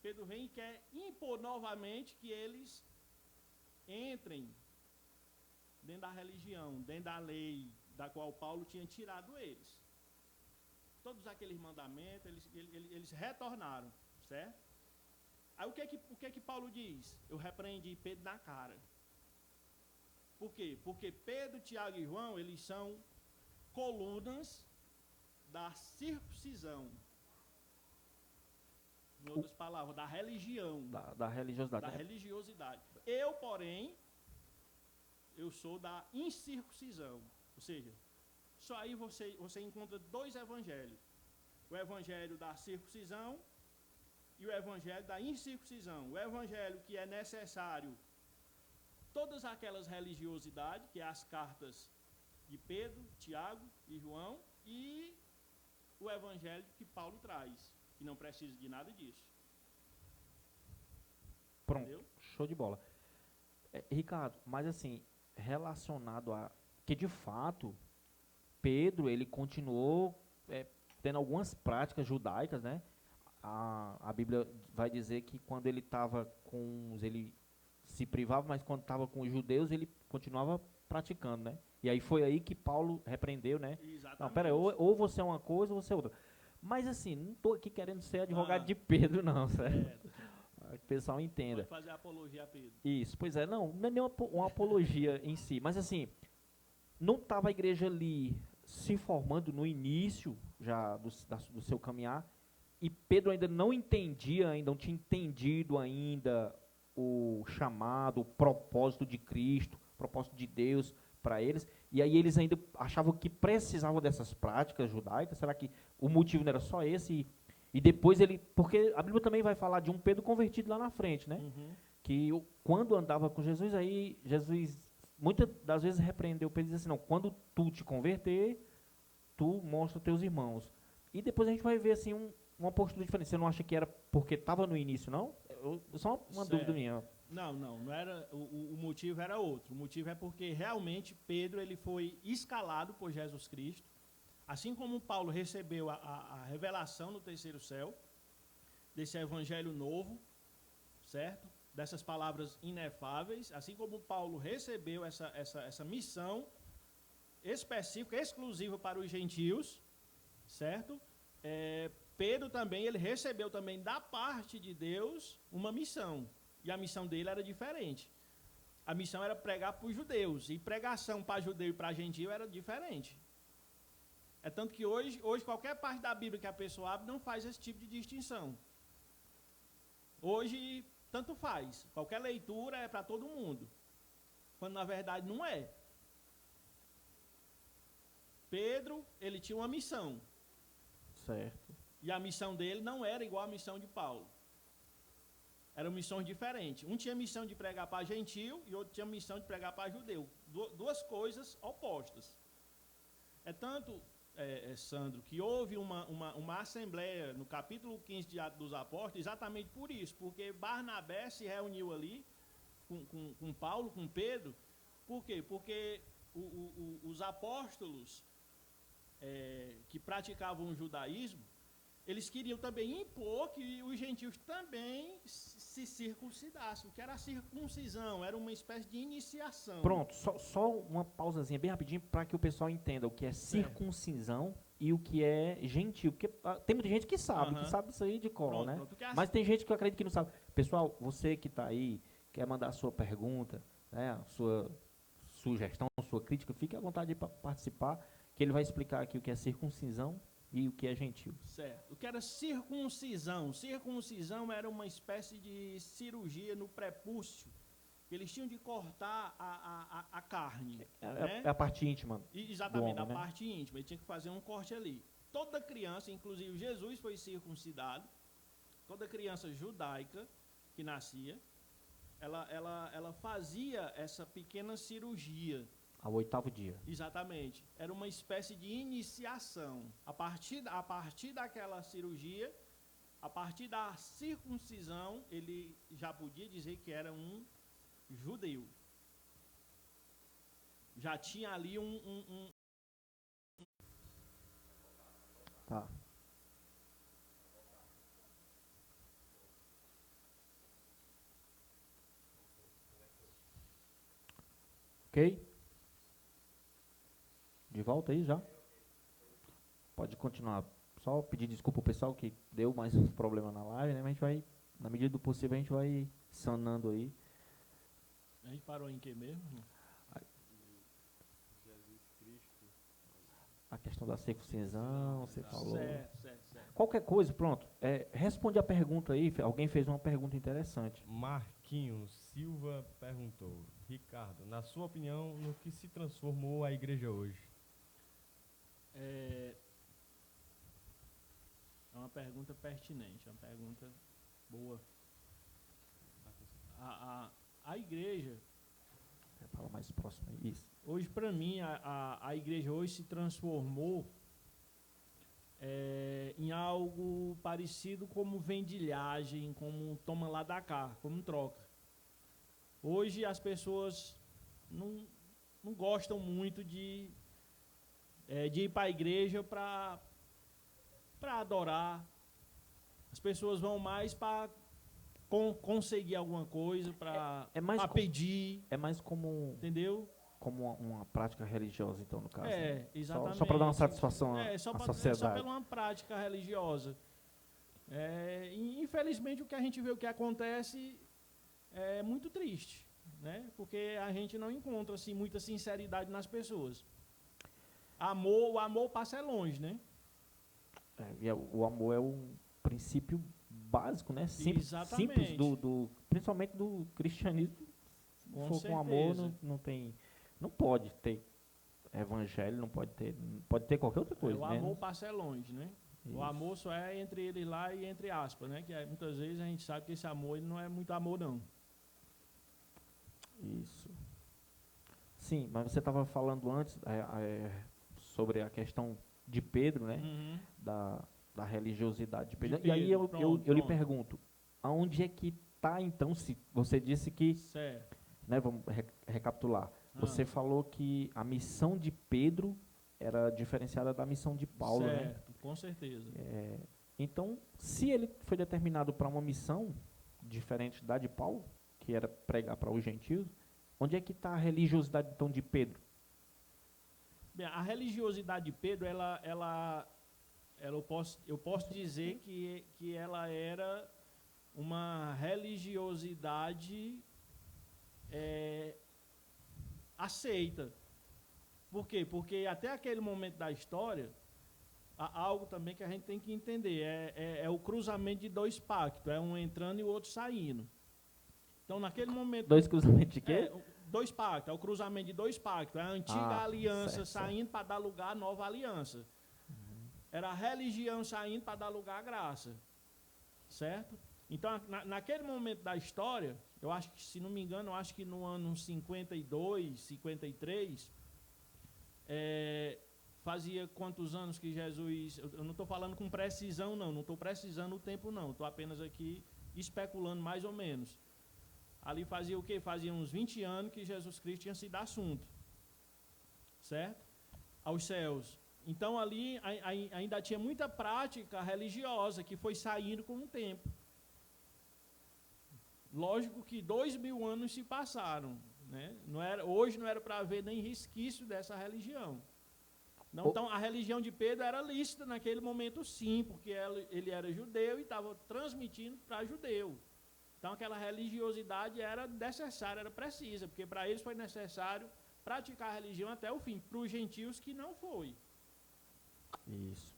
Pedro vem e quer impor novamente que eles entrem dentro da religião, dentro da lei da qual Paulo tinha tirado eles. Todos aqueles mandamentos, eles retornaram, certo? Aí o que é que Paulo diz? Eu repreendi Pedro na cara. Por quê? Porque Pedro, Tiago e João, eles são colunas da circuncisão. Em outras palavras, da religião. Da religiosidade. Da religiosidade. Eu, porém, eu sou da incircuncisão. Ou seja, só aí você encontra dois evangelhos. O evangelho da circuncisão e o evangelho da incircuncisão. O evangelho que é necessário todas aquelas religiosidades, que é as cartas de Pedro, Tiago e João, e o evangelho que Paulo traz, que não precisa de nada disso. Pronto, entendeu? Show de bola. Ricardo, mas assim, relacionado a... que de fato, Pedro, ele continuou tendo algumas práticas judaicas, né? A Bíblia vai dizer que quando ele estava com os... ele se privava, mas quando estava com os judeus, ele continuava praticando, né? E aí foi aí que Paulo repreendeu, né? Exatamente. Não, pera aí, ou você é uma coisa ou você é outra. Mas assim, não estou aqui querendo ser advogado de Pedro, não, certo? Para que o pessoal entenda. Pode fazer apologia a Pedro. Isso, pois é, não é nem uma apologia em si, mas assim, não estava a igreja ali se formando no início já do seu caminhar, e Pedro ainda não entendia, ainda não tinha entendido ainda o chamado, o propósito de Cristo, o propósito de Deus para eles, e aí eles ainda achavam que precisavam dessas práticas judaicas. Será que o motivo não era só esse? E depois porque a Bíblia também vai falar de um Pedro convertido lá na frente, né? Uhum. Que quando andava com Jesus, aí Jesus muitas das vezes repreendeu Pedro e disse assim, não, quando tu te converter, tu mostra os teus irmãos. E depois a gente vai ver assim uma postura diferente. Você não acha que era porque estava no início, não? Só uma dúvida minha. Não era, o motivo era outro. O motivo é porque realmente Pedro ele foi escalado por Jesus Cristo. Assim como Paulo recebeu a revelação no terceiro céu, desse evangelho novo, certo? Dessas palavras inefáveis, assim como Paulo recebeu essa missão específica, exclusiva para os gentios, certo? Pedro também, ele recebeu também da parte de Deus uma missão, e a missão dele era diferente. A missão era pregar para os judeus, e pregação para judeu e para gentio era diferente. É tanto que hoje qualquer parte da Bíblia que a pessoa abre não faz esse tipo de distinção. Hoje, tanto faz. Qualquer leitura é para todo mundo. Quando na verdade não é. Pedro, ele tinha uma missão. Certo. E a missão dele não era igual à missão de Paulo. Eram missões diferentes. Um tinha missão de pregar para gentio e outro tinha missão de pregar para judeu. Duas coisas opostas. É tanto, Sandro, que houve uma assembleia no capítulo 15 de Atos dos Apóstolos, exatamente por isso, porque Barnabé se reuniu ali com Paulo, com Pedro. Por quê? Porque os apóstolos que praticavam o judaísmo, eles queriam também impor que os gentios também se circuncidassem. O que era a circuncisão? Era uma espécie de iniciação. Pronto, só uma pausazinha bem rapidinho para que o pessoal entenda o que é circuncisão e o que é gentil. Porque tem muita gente que sabe isso aí de cor, né? Mas tem gente que eu acredito que não sabe. Pessoal, você que está aí, quer mandar a sua pergunta, né, a sua sugestão, a sua crítica, fique à vontade para participar, que ele vai explicar aqui o que é circuncisão e o que é gentil. Certo. O que era circuncisão? Circuncisão era uma espécie de cirurgia no prepúcio. Eles tinham de cortar a carne. É a parte íntima. Exatamente, homem, a parte íntima. Ele tinha que fazer um corte ali. Toda criança, inclusive Jesus foi circuncidado, toda criança judaica que nascia, ela fazia essa pequena cirurgia. Ao 8º dia. Exatamente. Era uma espécie de iniciação. A partir daquela cirurgia, a partir da circuncisão, ele já podia dizer que era um judeu. Já tinha ali Tá. Ok? De volta aí já? Pode continuar. Só pedir desculpa ao pessoal que deu mais um problema na live, né? Mas a gente vai, na medida do possível, a gente vai sanando aí. A gente parou em que mesmo? Jesus Cristo. A questão da circuncisão, você falou. Certo. Qualquer coisa, pronto. Responde a pergunta aí. Alguém fez uma pergunta interessante. Marquinhos Silva perguntou: Ricardo, na sua opinião, no que se transformou a igreja hoje? É uma pergunta pertinente, é uma pergunta boa. A igreja, Fala mais próximo aí. Isso. hoje para mim, a igreja hoje se transformou em algo parecido como vendilhagem, como toma lá da cá, como troca. Hoje as pessoas não gostam muito de ir para a igreja para adorar. As pessoas vão mais para conseguir alguma coisa, para pedir. É mais como, Entendeu? como uma prática religiosa, então, no caso. Né? Exatamente. Só para dar uma satisfação à sociedade. É só pela uma prática religiosa. E infelizmente o que a gente vê, o que acontece, é muito triste, né? Porque a gente não encontra assim, muita sinceridade nas pessoas. O amor passa longe, né? O amor é um princípio básico, né? Simples Exatamente. Principalmente do cristianismo. Se Com for certeza. com amor, não pode ter evangelho, não pode ter qualquer outra coisa. O né? amor passa longe, né? Isso. O amor só é entre eles lá e entre aspas, né? Que muitas vezes a gente sabe que esse amor ele não é muito amor, não. Isso. Sim, mas você estava falando antes sobre a questão de Pedro, né? Uhum. Da religiosidade de Pedro. De E aí Pedro, eu lhe pergunto, aonde é que está então, se você disse que, Certo. né, vamos recapitular, você falou que a missão de Pedro era diferenciada da missão de Paulo, certo, né? com certeza. Então, se ele foi determinado para uma missão diferente da de Paulo, que era pregar para os gentios, onde é que está a religiosidade então de Pedro? Bem, a religiosidade de Pedro, eu posso dizer que ela era uma religiosidade aceita. Por quê? Porque até aquele momento da história, há algo também que a gente tem que entender, é o cruzamento de dois pactos, é um entrando e o outro saindo. Então, naquele momento... Dois cruzamentos de quê? Dois pactos, é o cruzamento de dois pactos, é a antiga aliança certo. saindo para dar lugar à nova aliança. Era a religião saindo para dar lugar à graça. Certo? Então, naquele momento da história, eu acho que, se não me engano, eu acho que no ano 52, 53, fazia quantos anos que Jesus... Eu não estou falando com precisão, não estou precisando o tempo, não. Estou apenas aqui especulando mais ou menos. Ali fazia o quê? Fazia uns 20 anos que Jesus Cristo tinha sido assunto. Certo? Aos céus. Então, ali ainda tinha muita prática religiosa que foi saindo com o tempo. Lógico que 2000 anos se passaram. Né? Hoje não era para haver nem resquício dessa religião. Não, então, a religião de Pedro era lícita naquele momento, sim, porque ele era judeu e estava transmitindo para judeu. Então, aquela religiosidade era necessária, era precisa, porque para eles foi necessário praticar a religião até o fim. Para os gentios que não foi. Isso.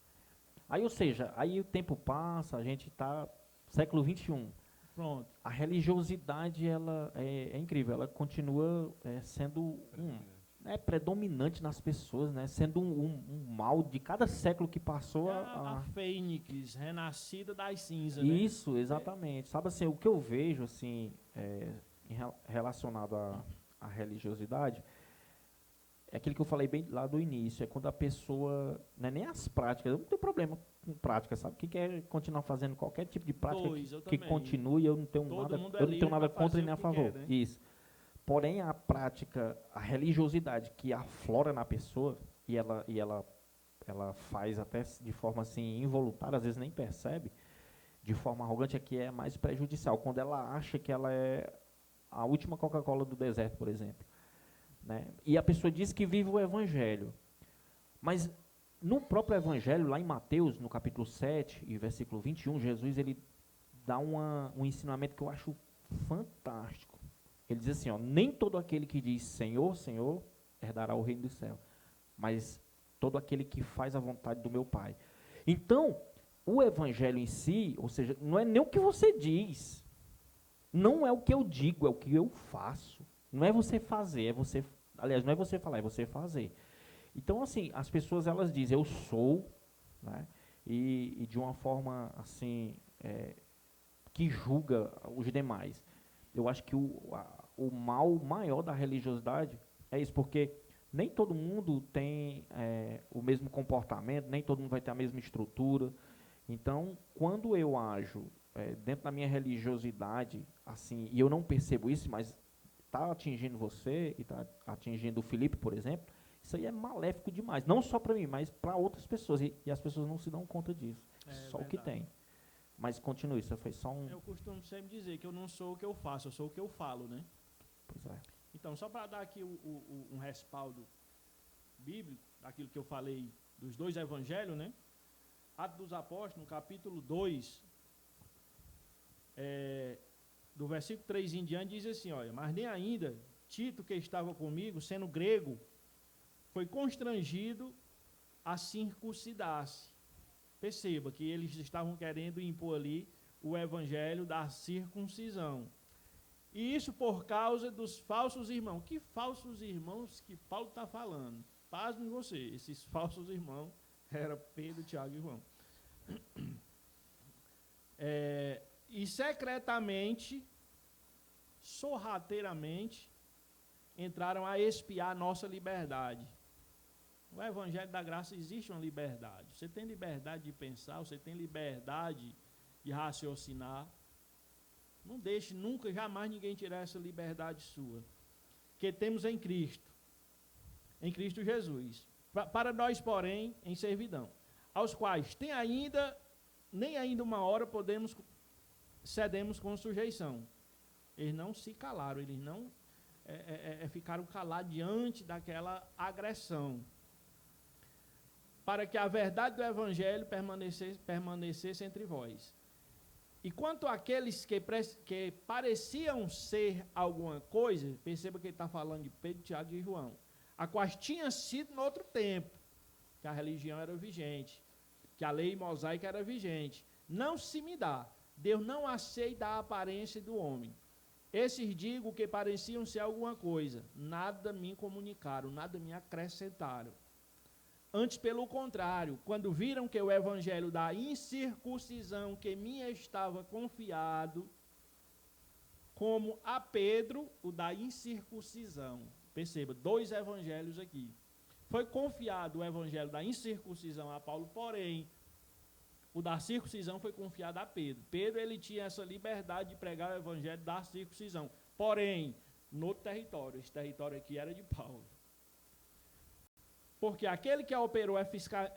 Aí, ou seja, aí o tempo passa, a gente está século XXI. Pronto. A religiosidade, ela é incrível, ela continua sendo predominante nas pessoas, né? Sendo um mal de cada século que passou. A fênix, renascida das cinzas. Isso, né? Exatamente. Sabe assim, o que eu vejo assim, relacionado à religiosidade, é aquilo que eu falei bem lá do início, é quando a pessoa, não é nem as práticas, eu não tenho problema com prática, sabe? Que quer continuar fazendo qualquer tipo de prática que continue, eu não tenho nada contra nem a favor. Quer, né? Isso. Porém, a prática, a religiosidade que aflora na pessoa, e ela faz até de forma assim involuntária, às vezes nem percebe, de forma arrogante, é que é mais prejudicial, quando ela acha que ela é a última Coca-Cola do deserto, por exemplo. né? E a pessoa diz que vive o evangelho. Mas no próprio evangelho, lá em Mateus, no capítulo 7 e versículo 21, Jesus ele dá um ensinamento que eu acho fantástico. Ele diz assim, ó, nem todo aquele que diz Senhor, Senhor, herdará o reino do céu, mas todo aquele que faz a vontade do meu Pai. Então, o evangelho em si, ou seja, não é nem o que você diz, não é o que eu digo, é o que eu faço. Não é você fazer, é você, aliás, não é você falar, é você fazer. Então, assim, as pessoas, elas dizem, eu sou, né, e de uma forma, assim, que julga os demais. Eu acho que o mal maior da religiosidade é isso, porque nem todo mundo tem o mesmo comportamento, nem todo mundo vai ter a mesma estrutura. Então, quando eu ajo dentro da minha religiosidade, assim, e eu não percebo isso, mas está atingindo você e está atingindo o Felipe, por exemplo, isso aí é maléfico demais. Não só para mim, mas para outras pessoas. E as pessoas não se dão conta disso. Só verdade. O que tem. Mas continue, isso foi só um... Eu costumo sempre dizer que eu não sou o que eu faço, eu sou o que eu falo, né? Pois é. Então, só para dar aqui um respaldo bíblico, daquilo que eu falei dos dois evangelhos, né? Atos dos Apóstolos, no capítulo 2, do versículo 3 em diante, diz assim, olha, mas nem ainda Tito, que estava comigo, sendo grego, foi constrangido a circuncidar-se. Perceba que eles estavam querendo impor ali o evangelho da circuncisão. E isso por causa dos falsos irmãos. Que falsos irmãos que Paulo está falando? Pasmem você, esses falsos irmãos eram Pedro, Tiago e João. E secretamente, sorrateiramente, entraram a espiar nossa liberdade. No Evangelho da Graça existe uma liberdade. Você tem liberdade de pensar, você tem liberdade de raciocinar. Não deixe nunca, jamais ninguém tirar essa liberdade sua. Que temos em Cristo Jesus. Para nós, porém, em servidão. Aos quais nem ainda uma hora cedemos com sujeição. Eles não se calaram, eles não ficaram calados diante daquela agressão. Para que a verdade do Evangelho permanecesse entre vós. E quanto àqueles que pareciam ser alguma coisa, perceba que ele está falando de Pedro, Tiago e João, a quais tinha sido no outro tempo, que a religião era vigente, que a lei mosaica era vigente. Não se me dá. Deus não aceita a aparência do homem. Esses digo que pareciam ser alguma coisa, nada me comunicaram, nada me acrescentaram. Antes, pelo contrário, quando viram que o evangelho da incircuncisão que me estava confiado, como a Pedro, o da incircuncisão. Perceba, dois evangelhos aqui. Foi confiado o evangelho da incircuncisão a Paulo, porém, o da circuncisão foi confiado a Pedro. Pedro, ele tinha essa liberdade de pregar o evangelho da circuncisão. Porém, no território, esse território aqui era de Paulo. Porque aquele que operou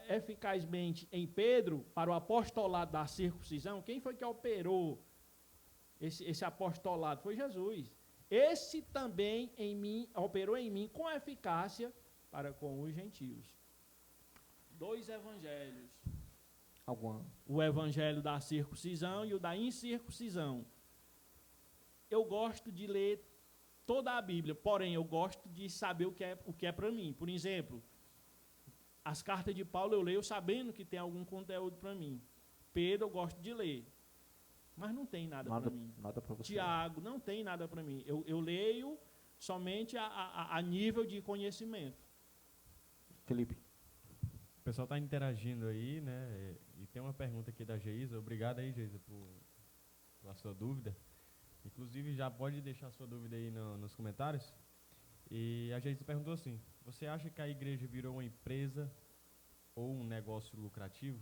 eficazmente em Pedro para o apostolado da circuncisão, quem foi que operou esse apostolado? Foi Jesus. Esse também operou em mim com eficácia para com os gentios. Dois evangelhos. O evangelho da circuncisão e o da incircuncisão. Eu gosto de ler toda a Bíblia, porém eu gosto de saber o que é para mim. Por exemplo, as cartas de Paulo eu leio sabendo que tem algum conteúdo para mim. Pedro eu gosto de ler, mas não tem nada para mim. Nada para você. Tiago, não tem nada para mim. Eu leio somente a nível de conhecimento. Felipe. O pessoal está interagindo aí, né? E tem uma pergunta aqui da Geisa. Obrigado aí, Geisa, por a sua dúvida. Inclusive, já pode deixar a sua dúvida aí nos comentários. E a Geisa perguntou assim: você acha que a igreja virou uma empresa ou um negócio lucrativo?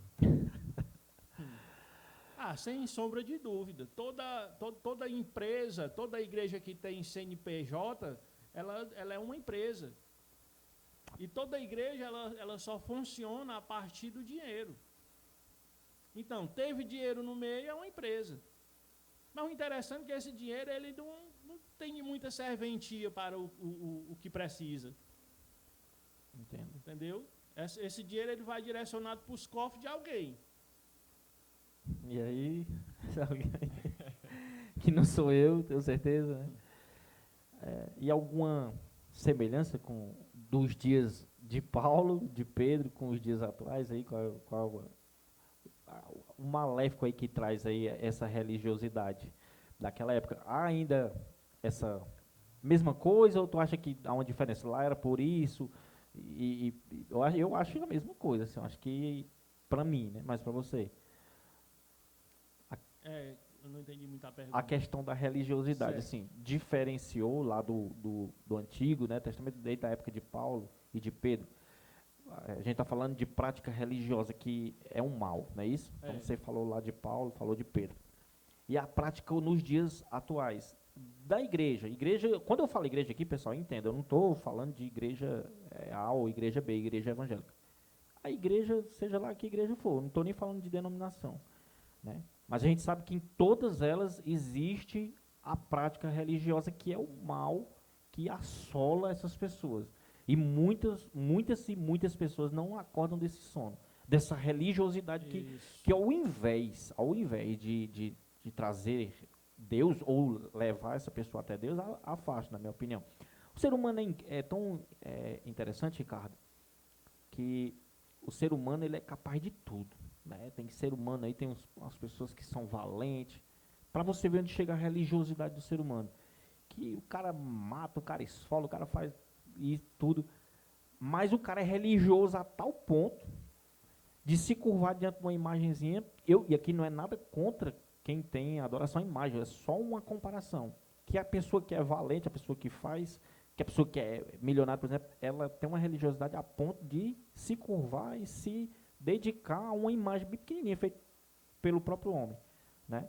Sem sombra de dúvida. Toda empresa, toda igreja que tem CNPJ, ela é uma empresa. E toda igreja, ela só funciona a partir do dinheiro. Então, teve dinheiro no meio, é uma empresa. Mas o interessante é que esse dinheiro, ele tem muita serventia para o que precisa. Entendo. Entendeu? Esse dinheiro ele vai direcionado para os cofres de alguém. E aí, se alguém que não sou eu, tenho certeza, né? E alguma semelhança com dos dias de Paulo, de Pedro, com os dias atuais aí, qual o maléfico aí que traz aí essa religiosidade daquela época? Há ainda essa mesma coisa, ou tu acha que há uma diferença? Lá era por isso, eu acho a mesma coisa, assim, eu acho que para mim, né? Mas para você? Eu não entendi muito a pergunta. A questão da religiosidade, Certo. assim, diferenciou lá do Antigo, né, Testamento, desde a época de Paulo e de Pedro. A gente está falando de prática religiosa, que é um mal, não é isso? Então você falou lá de Paulo, falou de Pedro. E a prática nos dias atuais da igreja. Quando eu falo igreja aqui, pessoal, entenda, eu não estou falando de igreja A ou igreja B, igreja evangélica. A igreja, seja lá que igreja for, não estou nem falando de denominação, né? Mas a gente sabe que em todas elas existe a prática religiosa, que é o mal que assola essas pessoas. E muitas pessoas não acordam desse sono, dessa religiosidade que ao invés de trazer Deus ou levar essa pessoa até Deus, afasta, na minha opinião. O ser humano é tão interessante, Ricardo, que o ser humano ele é capaz de tudo. Né? Tem ser humano aí, tem as pessoas que são valentes. Para você ver onde chega a religiosidade do ser humano. Que o cara mata, o cara esfola, o cara faz isso tudo. Mas o cara é religioso a tal ponto de se curvar diante de uma imagenzinha. E aqui não é nada contra quem tem adoração à imagem, é só uma comparação. Que a pessoa que é valente, a pessoa que faz, que a pessoa que é milionária, por exemplo, ela tem uma religiosidade a ponto de se curvar e se dedicar a uma imagem bem pequenininha, feita pelo próprio homem, né?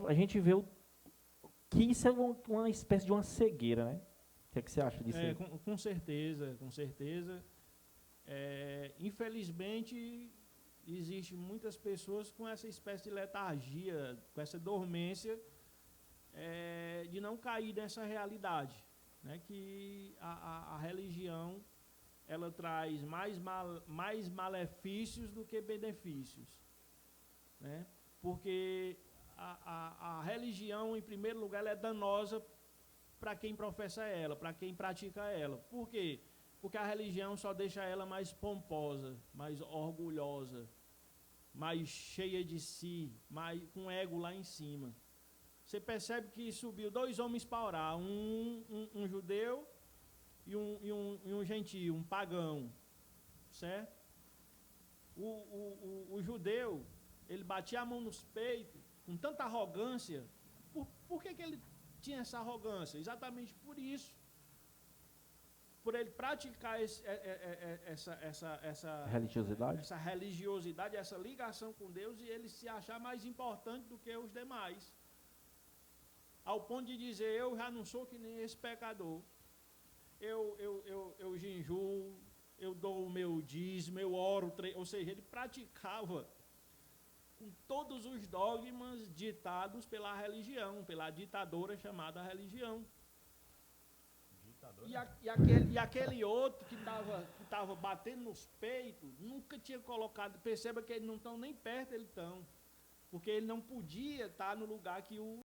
A gente vê que isso é uma espécie de uma cegueira, né? O que é que você acha disso aí? Com certeza, com certeza. Infelizmente, existem muitas pessoas com essa espécie de letargia, com essa dormência, de não cair nessa realidade, né? Que a religião ela traz mais malefícios do que benefícios, né? Porque a religião, em primeiro lugar, ela é danosa para quem professa ela, para quem pratica ela. Por quê? Porque a religião só deixa ela mais pomposa, mais orgulhosa, mais cheia de si, com ego lá em cima. Você percebe que subiu 2 homens para orar, um judeu e um gentio, um pagão, certo? O judeu, ele batia a mão nos peitos com tanta arrogância. Por que ele tinha essa arrogância? Exatamente por isso. Por ele praticar essa religiosidade, essa ligação com Deus, e ele se achar mais importante do que os demais. Ao ponto de dizer, eu já não sou que nem esse pecador. Eu jejuo, eu dou o meu dízimo, eu oro, ou seja, ele praticava com todos os dogmas ditados pela religião, pela ditadora chamada religião. E aquele outro que estava batendo nos peitos, nunca tinha colocado, perceba que eles não estão nem perto, eles estão, porque ele não podia estar no lugar que o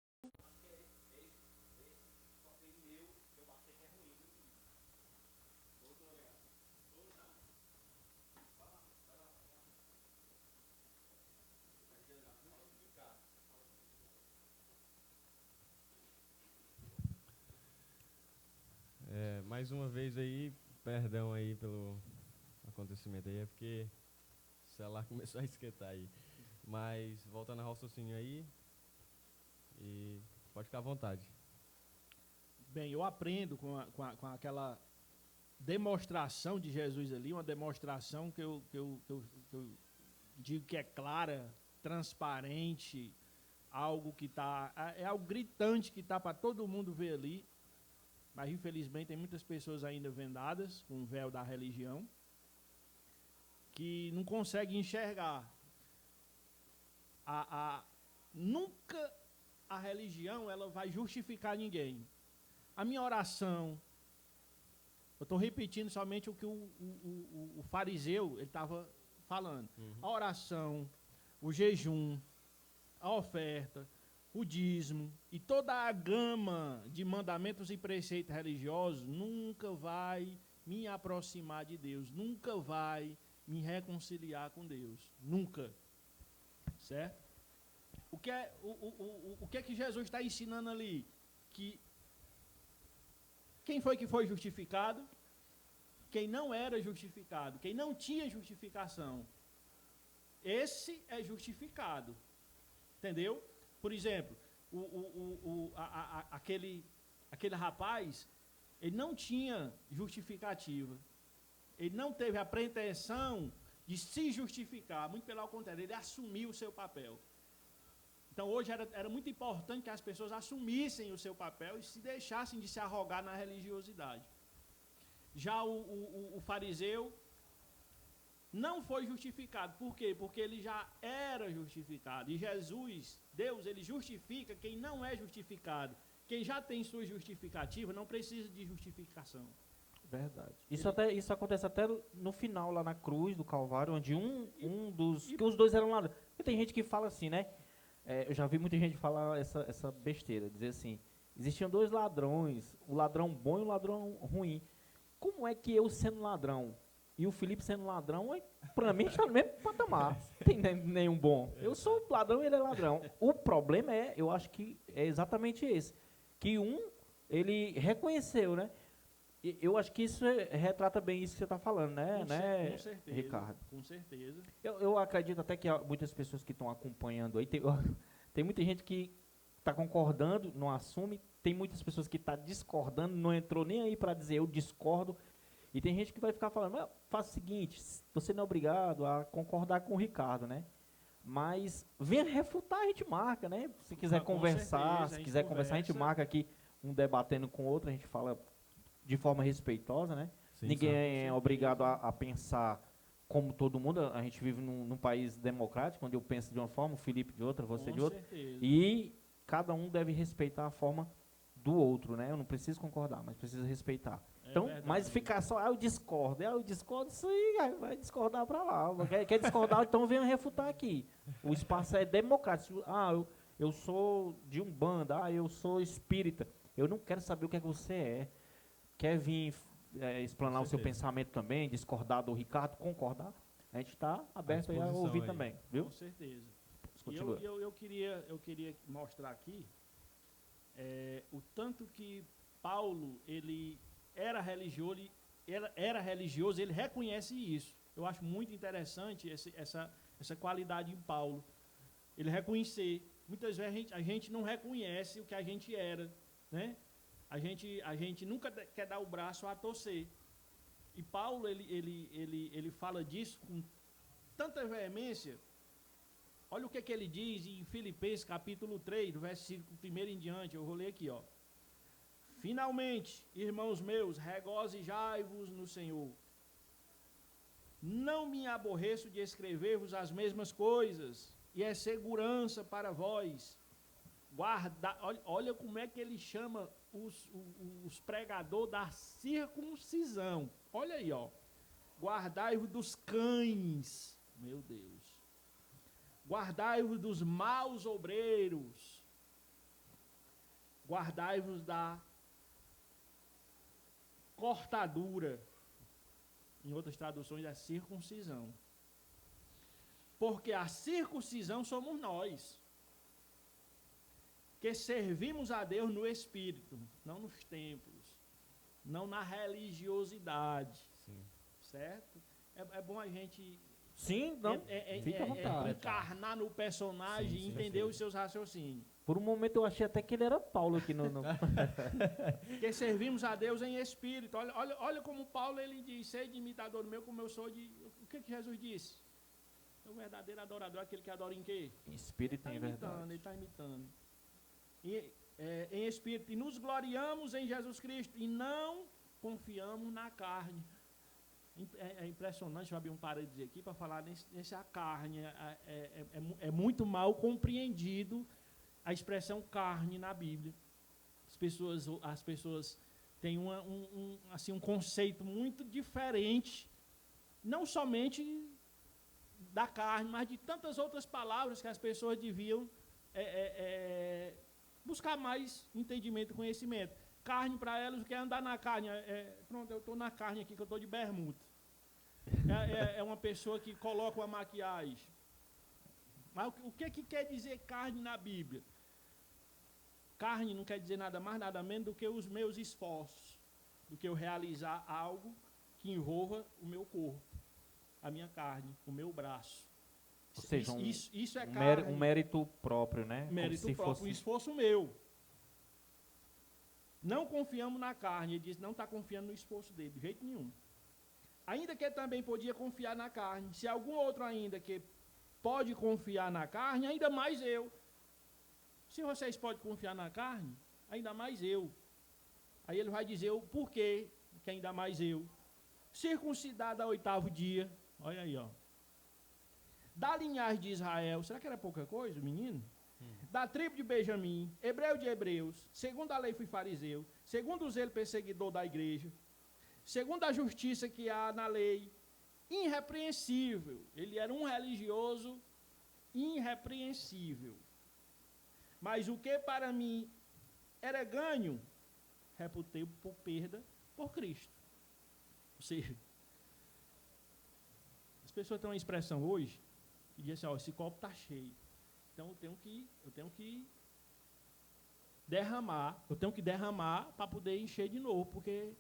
mais uma vez aí, perdão aí pelo acontecimento aí, é porque o celular começou a esquentar aí. Mas, voltando ao raciocínio aí, e pode ficar à vontade. Bem, eu aprendo com aquela demonstração de Jesus ali, uma demonstração que eu digo que é clara, transparente, algo que é algo gritante que está para todo mundo ver ali. Mas, infelizmente, tem muitas pessoas ainda vendadas com o véu da religião que não conseguem enxergar. Nunca a religião ela vai justificar ninguém. A minha oração, eu estou repetindo somente o que o fariseu estava falando. A oração, o jejum, a oferta, o dízimo e toda a gama de mandamentos e preceitos religiosos nunca vai me aproximar de Deus, nunca vai me reconciliar com Deus, nunca, certo? O que é que Jesus está ensinando ali? Que quem foi que foi justificado? Quem não era justificado, quem não tinha justificação, esse é justificado, entendeu? Por exemplo, aquele rapaz, ele não tinha justificativa. Ele não teve a pretensão de se justificar. Muito pelo contrário, ele assumiu o seu papel. Então, hoje era muito importante que as pessoas assumissem o seu papel e se deixassem de se arrogar na religiosidade. Já o fariseu não foi justificado. Por quê? Porque ele já era justificado. E Jesus, Deus, ele justifica quem não é justificado. Quem já tem sua justificativa não precisa de justificação. Verdade. Isso acontece até no final, lá na cruz do Calvário, onde que os dois eram ladrões. Porque tem gente que fala assim, né? Eu já vi muita gente falar essa besteira, dizer assim, existiam dois ladrões, o ladrão bom e o ladrão ruim. Como é que eu sendo ladrão e o Felipe sendo ladrão, para mim está no mesmo patamar, não tem nenhum bom. Eu sou ladrão e ele é ladrão. O problema eu acho que é exatamente esse, que ele reconheceu, né? Eu acho que isso retrata bem isso que você está falando, né, Com certeza, Ricardo? Com certeza. Eu acredito até que muitas pessoas que estão acompanhando aí, tem muita gente que está concordando, não assume, tem muitas pessoas que estão discordando, não entrou nem aí para dizer eu discordo, e tem gente que vai ficar falando, faça o seguinte, você não é obrigado a concordar com o Ricardo, né? Mas venha refutar, a gente marca, né? Se quiser conversar, se quiser conversar, a gente marca aqui um debatendo com o outro, a gente fala de forma respeitosa, né? Sim, ninguém é obrigado a pensar como todo mundo. A gente vive num país democrático, onde eu penso de uma forma, o Felipe de outra, você de outra. Certeza. E cada um deve respeitar a forma do outro, né? Eu não preciso concordar, mas preciso respeitar. Então, verdade. mas ficar só, eu discordo, isso aí, vai discordar para lá. Quer discordar, então venha refutar aqui. O espaço é democrático. Eu sou de Umbanda, eu sou espírita. Eu não quero saber o que é que você é. Quer vir explanar o seu pensamento também, discordar do Ricardo, concordar? A gente está aberto a ouvir também, viu? Com certeza. Continua. Eu queria mostrar aqui o tanto que Paulo, ele era religioso, ele reconhece isso. Eu acho muito interessante essa qualidade em Paulo. Ele reconhecer. Muitas vezes a gente não reconhece o que a gente era, né? A gente nunca quer dar o braço a torcer. E Paulo, ele fala disso com tanta veemência. Olha o que ele diz em Filipenses capítulo 3, do versículo 1 em diante. Eu vou ler aqui, ó. Finalmente, irmãos meus, regozijai-vos no Senhor. Não me aborreço de escrever-vos as mesmas coisas, e é segurança para vós. Olha como é que ele chama os pregadores da circuncisão. Olha aí, ó. Guardai-vos dos cães, meu Deus. Guardai-vos dos maus obreiros. Guardai-vos da cortadura. Em outras traduções, da circuncisão. Porque a circuncisão somos nós, que servimos a Deus no Espírito, não nos templos, não na religiosidade. Sim. Certo? É bom a gente fica à vontade. Encarnar no personagem e entender os seus raciocínios. Por um momento eu achei até que ele era Paulo aqui no... Que servimos a Deus em Espírito. Olha como Paulo ele diz, sede imitador meu como eu sou de... O que Jesus disse? O verdadeiro adorador é aquele que adora em quê? Em espírito e em verdade. Ele está imitando. Em espírito, e nos gloriamos em Jesus Cristo, e não confiamos na carne. É impressionante, deixa eu abrir um parênteses aqui para falar nessa carne. É muito mal compreendido a expressão carne na Bíblia. As pessoas têm assim, um conceito muito diferente, não somente da carne, mas de tantas outras palavras que as pessoas deviam buscar mais entendimento e conhecimento. Carne para elas, o que é andar na carne? Pronto, eu estou na carne aqui, que eu estou de bermuda. É uma pessoa que coloca uma maquiagem. Mas o que quer dizer carne na Bíblia? Carne não quer dizer nada mais, nada menos do que os meus esforços, do que eu realizar algo que envolva o meu corpo, a minha carne, o meu braço. Ou seja, isso é carne. Um mérito próprio, né? Mérito próprio, um esforço meu. Não confiamos na carne. Ele disse, não está confiando no esforço dele, de jeito nenhum. Ainda que ele também podia confiar na carne. Se algum outro ainda que pode confiar na carne, ainda mais eu. Se vocês podem confiar na carne, ainda mais eu. Aí ele vai dizer o porquê que ainda mais eu. Circuncidado ao 8º dia. Olha aí, ó. Da linhagem de Israel. Será que era pouca coisa, o menino? Da tribo de Benjamim, hebreu de hebreus, segundo a lei fui fariseu, segundo o zelo perseguidor da igreja, segundo a justiça que há na lei, irrepreensível. Ele era um religioso irrepreensível. Mas o que para mim era ganho, reputei por perda por Cristo. Ou seja, as pessoas têm uma expressão hoje que diz assim, ó, esse copo está cheio. Então eu tenho que derramar para poder encher de novo, porque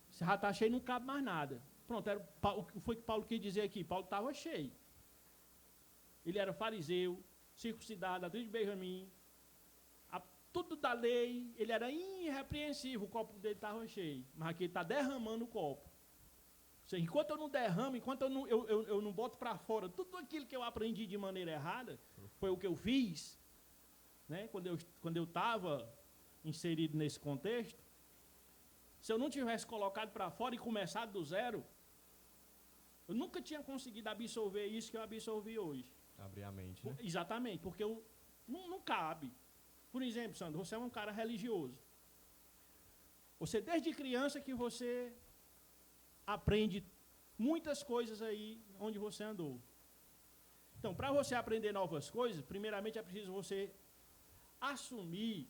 se já está cheio não cabe mais nada. Pronto, o que foi que Paulo quis dizer aqui? Paulo estava cheio. Ele era fariseu, circuncidado, da tribo de Benjamim, tudo da lei, ele era irrepreensível, o copo dele estava cheio, mas aqui ele está derramando o copo. Ou seja, enquanto eu não derramo, enquanto eu não boto para fora tudo aquilo que eu aprendi de maneira errada, foi o que eu fiz, né, quando eu estava inserido nesse contexto, se eu não tivesse colocado para fora e começado do zero, eu nunca tinha conseguido absorver isso que eu absorvi hoje. Abrir a mente, né? Exatamente, porque não cabe. Por exemplo, Sandro, você é um cara religioso. Você, desde criança, que você aprende muitas coisas aí onde você andou. Então, para você aprender novas coisas, primeiramente é preciso você assumir,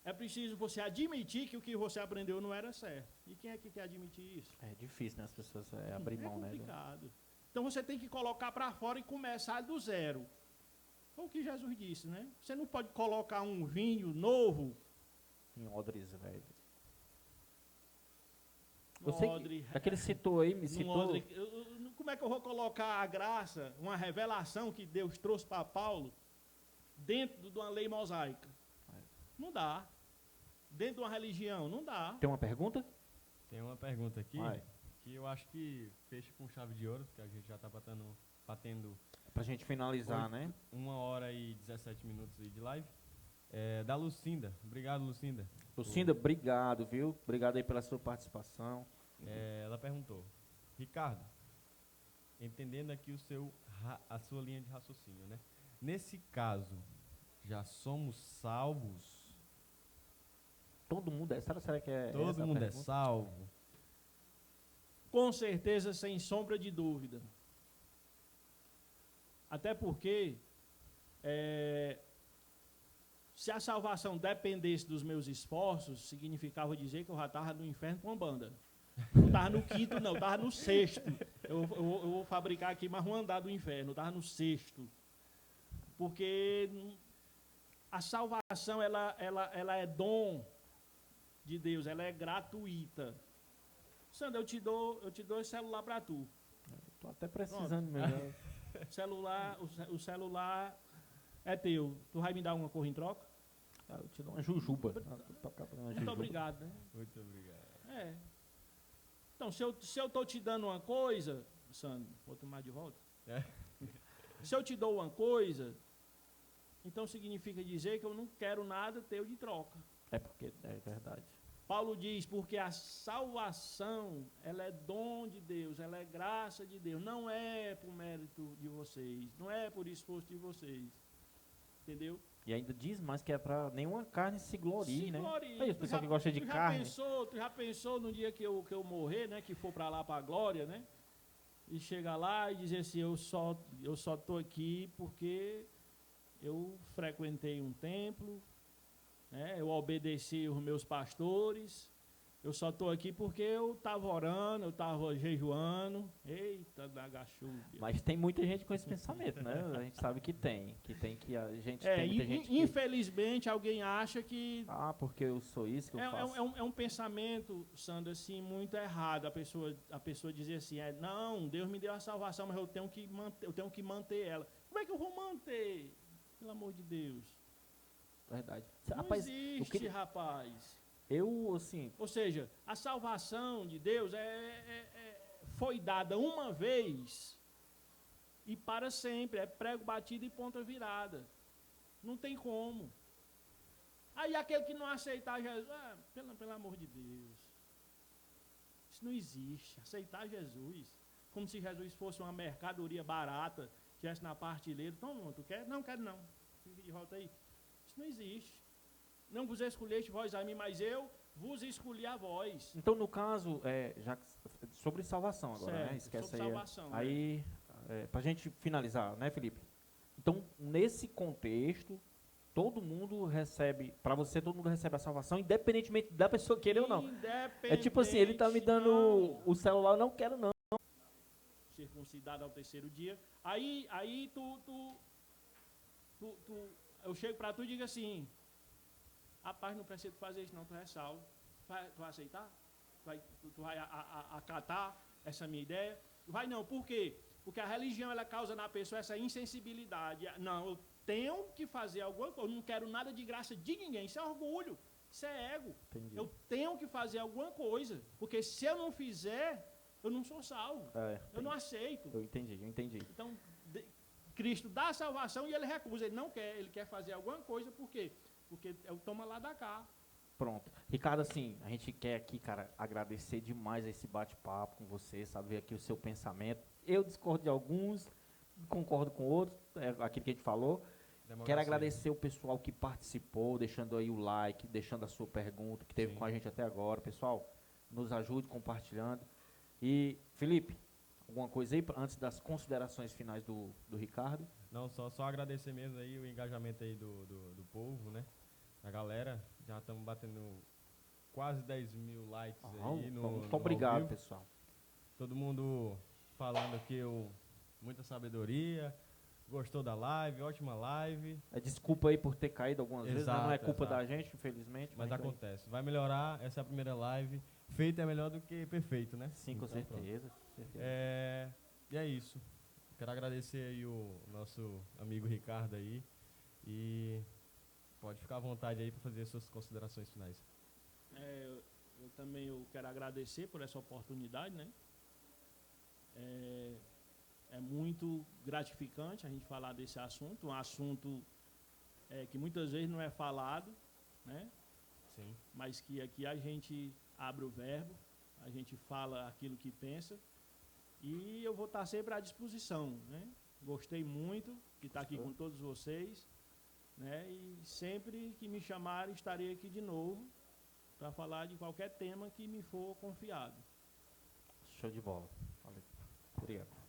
é preciso você admitir que o que você aprendeu não era certo. E quem é que quer admitir isso? É difícil, né? As pessoas abrir mão, né? É complicado. Então, você tem que colocar para fora e começar do zero. Foi o que Jesus disse, né? Você não pode colocar um vinho novo em odres, velho. Aquele citou aí, me citou. Como é que eu vou colocar a graça, uma revelação que Deus trouxe para Paulo, dentro de uma lei mosaica? Não dá. Dentro de uma religião, não dá. Tem uma pergunta? Tem uma pergunta aqui, que eu acho que fecha com chave de ouro, porque a gente já está batendo pra gente finalizar, né? 1h e 17 minutos aí de live. Da Lucinda. Obrigado, Lucinda. Lucinda, obrigado, viu? Obrigado aí pela sua participação. Ela perguntou, Ricardo, entendendo aqui a sua linha de raciocínio, né? Nesse caso, já somos salvos? Todo mundo é? Será que é? Todo mundo é salvo? Com certeza, sem sombra de dúvida. Até porque, se a salvação dependesse dos meus esforços, significava dizer que eu já estava no inferno com uma banda. Não estava no 5º, não, estava no 6º. Eu vou fabricar aqui mais um andar do inferno, estava no 6º. Porque a salvação, ela é dom de Deus, ela é gratuita. Sandra, eu te dou esse celular para tu. Estou até precisando mesmo. O celular é teu. Tu vai me dar uma cor em troca? Eu te dou uma jujuba. Muito obrigado, né? Muito obrigado. Então, se eu estou te dando uma coisa, Sandro, vou tomar de volta? Se eu te dou uma coisa, então significa dizer que eu não quero nada teu de troca. Porque é verdade. Paulo diz, porque a salvação, ela é dom de Deus, ela é graça de Deus, não é por mérito de vocês, não é por esforço de vocês, entendeu? E ainda diz mais que é para nenhuma carne se glorie, Se né? glorie. Aí, o pessoal que gosta de carne. Tu já pensou no dia que eu morrer, né? Que for para lá para a glória, né? E chegar lá e dizer assim, eu só tô aqui porque eu frequentei um templo, né? Eu obedeci os meus pastores. Eu só estou aqui porque eu estava orando, eu estava jejuando. Eita, da gachúbia. Mas tem muita gente com esse pensamento, né? A gente sabe que tem a gente É, tem muita gente que... infelizmente alguém acha que Ah, porque eu sou isso que eu faço. é um pensamento, Sandra, assim, muito errado. A pessoa dizer assim, não, Deus me deu a salvação, mas eu tenho que manter ela. Como é que eu vou manter? Pelo amor de Deus. Verdade. Não Rapaz, existe, rapaz. eu, assim... Ou seja, a salvação de Deus foi dada uma vez e para sempre. É prego batido e ponta virada. Não tem como. Aí aquele que não aceitar Jesus, pelo amor de Deus. Isso não existe. Aceitar Jesus. Como se Jesus fosse uma mercadoria barata, estivesse na partilheira. Então, tu quer? Não, quero não. Fica de volta aí. Isso não existe. Não vos escolheste vós a mim, mas eu vos escolhi a vós. Então, no caso, já sobre salvação agora, Certo, né? Esquece sobre aí. salvação, Aí, para a gente finalizar, né, Felipe? Então, nesse contexto, todo mundo recebe, para você, todo mundo recebe a salvação, independentemente da pessoa querer ou não. É tipo assim, ele tá me dando o celular, eu não quero não. Circuncidado ao terceiro dia. Aí eu chego para tu e digo assim, rapaz, não precisa fazer isso não, tu é salvo. Tu vai aceitar? Tu vai acatar essa minha ideia? Vai não, por quê? Porque a religião, ela causa na pessoa essa insensibilidade. Não, eu tenho que fazer alguma coisa, eu não quero nada de graça de ninguém, isso é orgulho, isso é ego. Entendi. Eu tenho que fazer alguma coisa, porque se eu não fizer, eu não sou salvo, eu não aceito. Eu entendi. Então, Cristo dá a salvação e ele recusa, ele não quer, ele quer fazer alguma coisa, por quê? Porque é o toma lá da cá. Pronto. Ricardo, assim, a gente quer aqui, cara, agradecer demais esse bate-papo com você, saber aqui o seu pensamento. Eu discordo de alguns, concordo com outros, aquilo que a gente falou. Democracia. Quero agradecer o pessoal que participou, deixando aí o like, deixando a sua pergunta, que teve com a gente até agora. Pessoal, nos ajude compartilhando. E, Felipe, alguma coisa aí antes das considerações finais do Ricardo? Não, só agradecer mesmo aí o engajamento aí do povo, né? A galera, já estamos batendo quase 10 mil likes aí no muito obrigado, ao vivo. pessoal. Todo mundo falando aqui muita sabedoria, gostou da live, ótima live. Desculpa aí por ter caído algumas vezes, né? Não é culpa Exato. da gente, infelizmente. Mas vai- acontece. Vai melhorar, essa é a primeira live. Feito é melhor do que perfeito, né? Sim, com Então, pronto. certeza. E é isso. Quero agradecer aí o nosso amigo Ricardo aí. E pode ficar à vontade aí para fazer as suas considerações finais. Eu também quero agradecer por essa oportunidade, né? É muito gratificante a gente falar desse assunto, um assunto que muitas vezes não é falado, né? Sim. Mas que aqui a gente abre o verbo, a gente fala aquilo que pensa, e eu vou estar sempre à disposição, né? Gostei muito de estar aqui com todos vocês, né? E sempre que me chamarem, estarei aqui de novo para falar de qualquer tema que me for confiado. Show de bola. Valeu. Obrigado.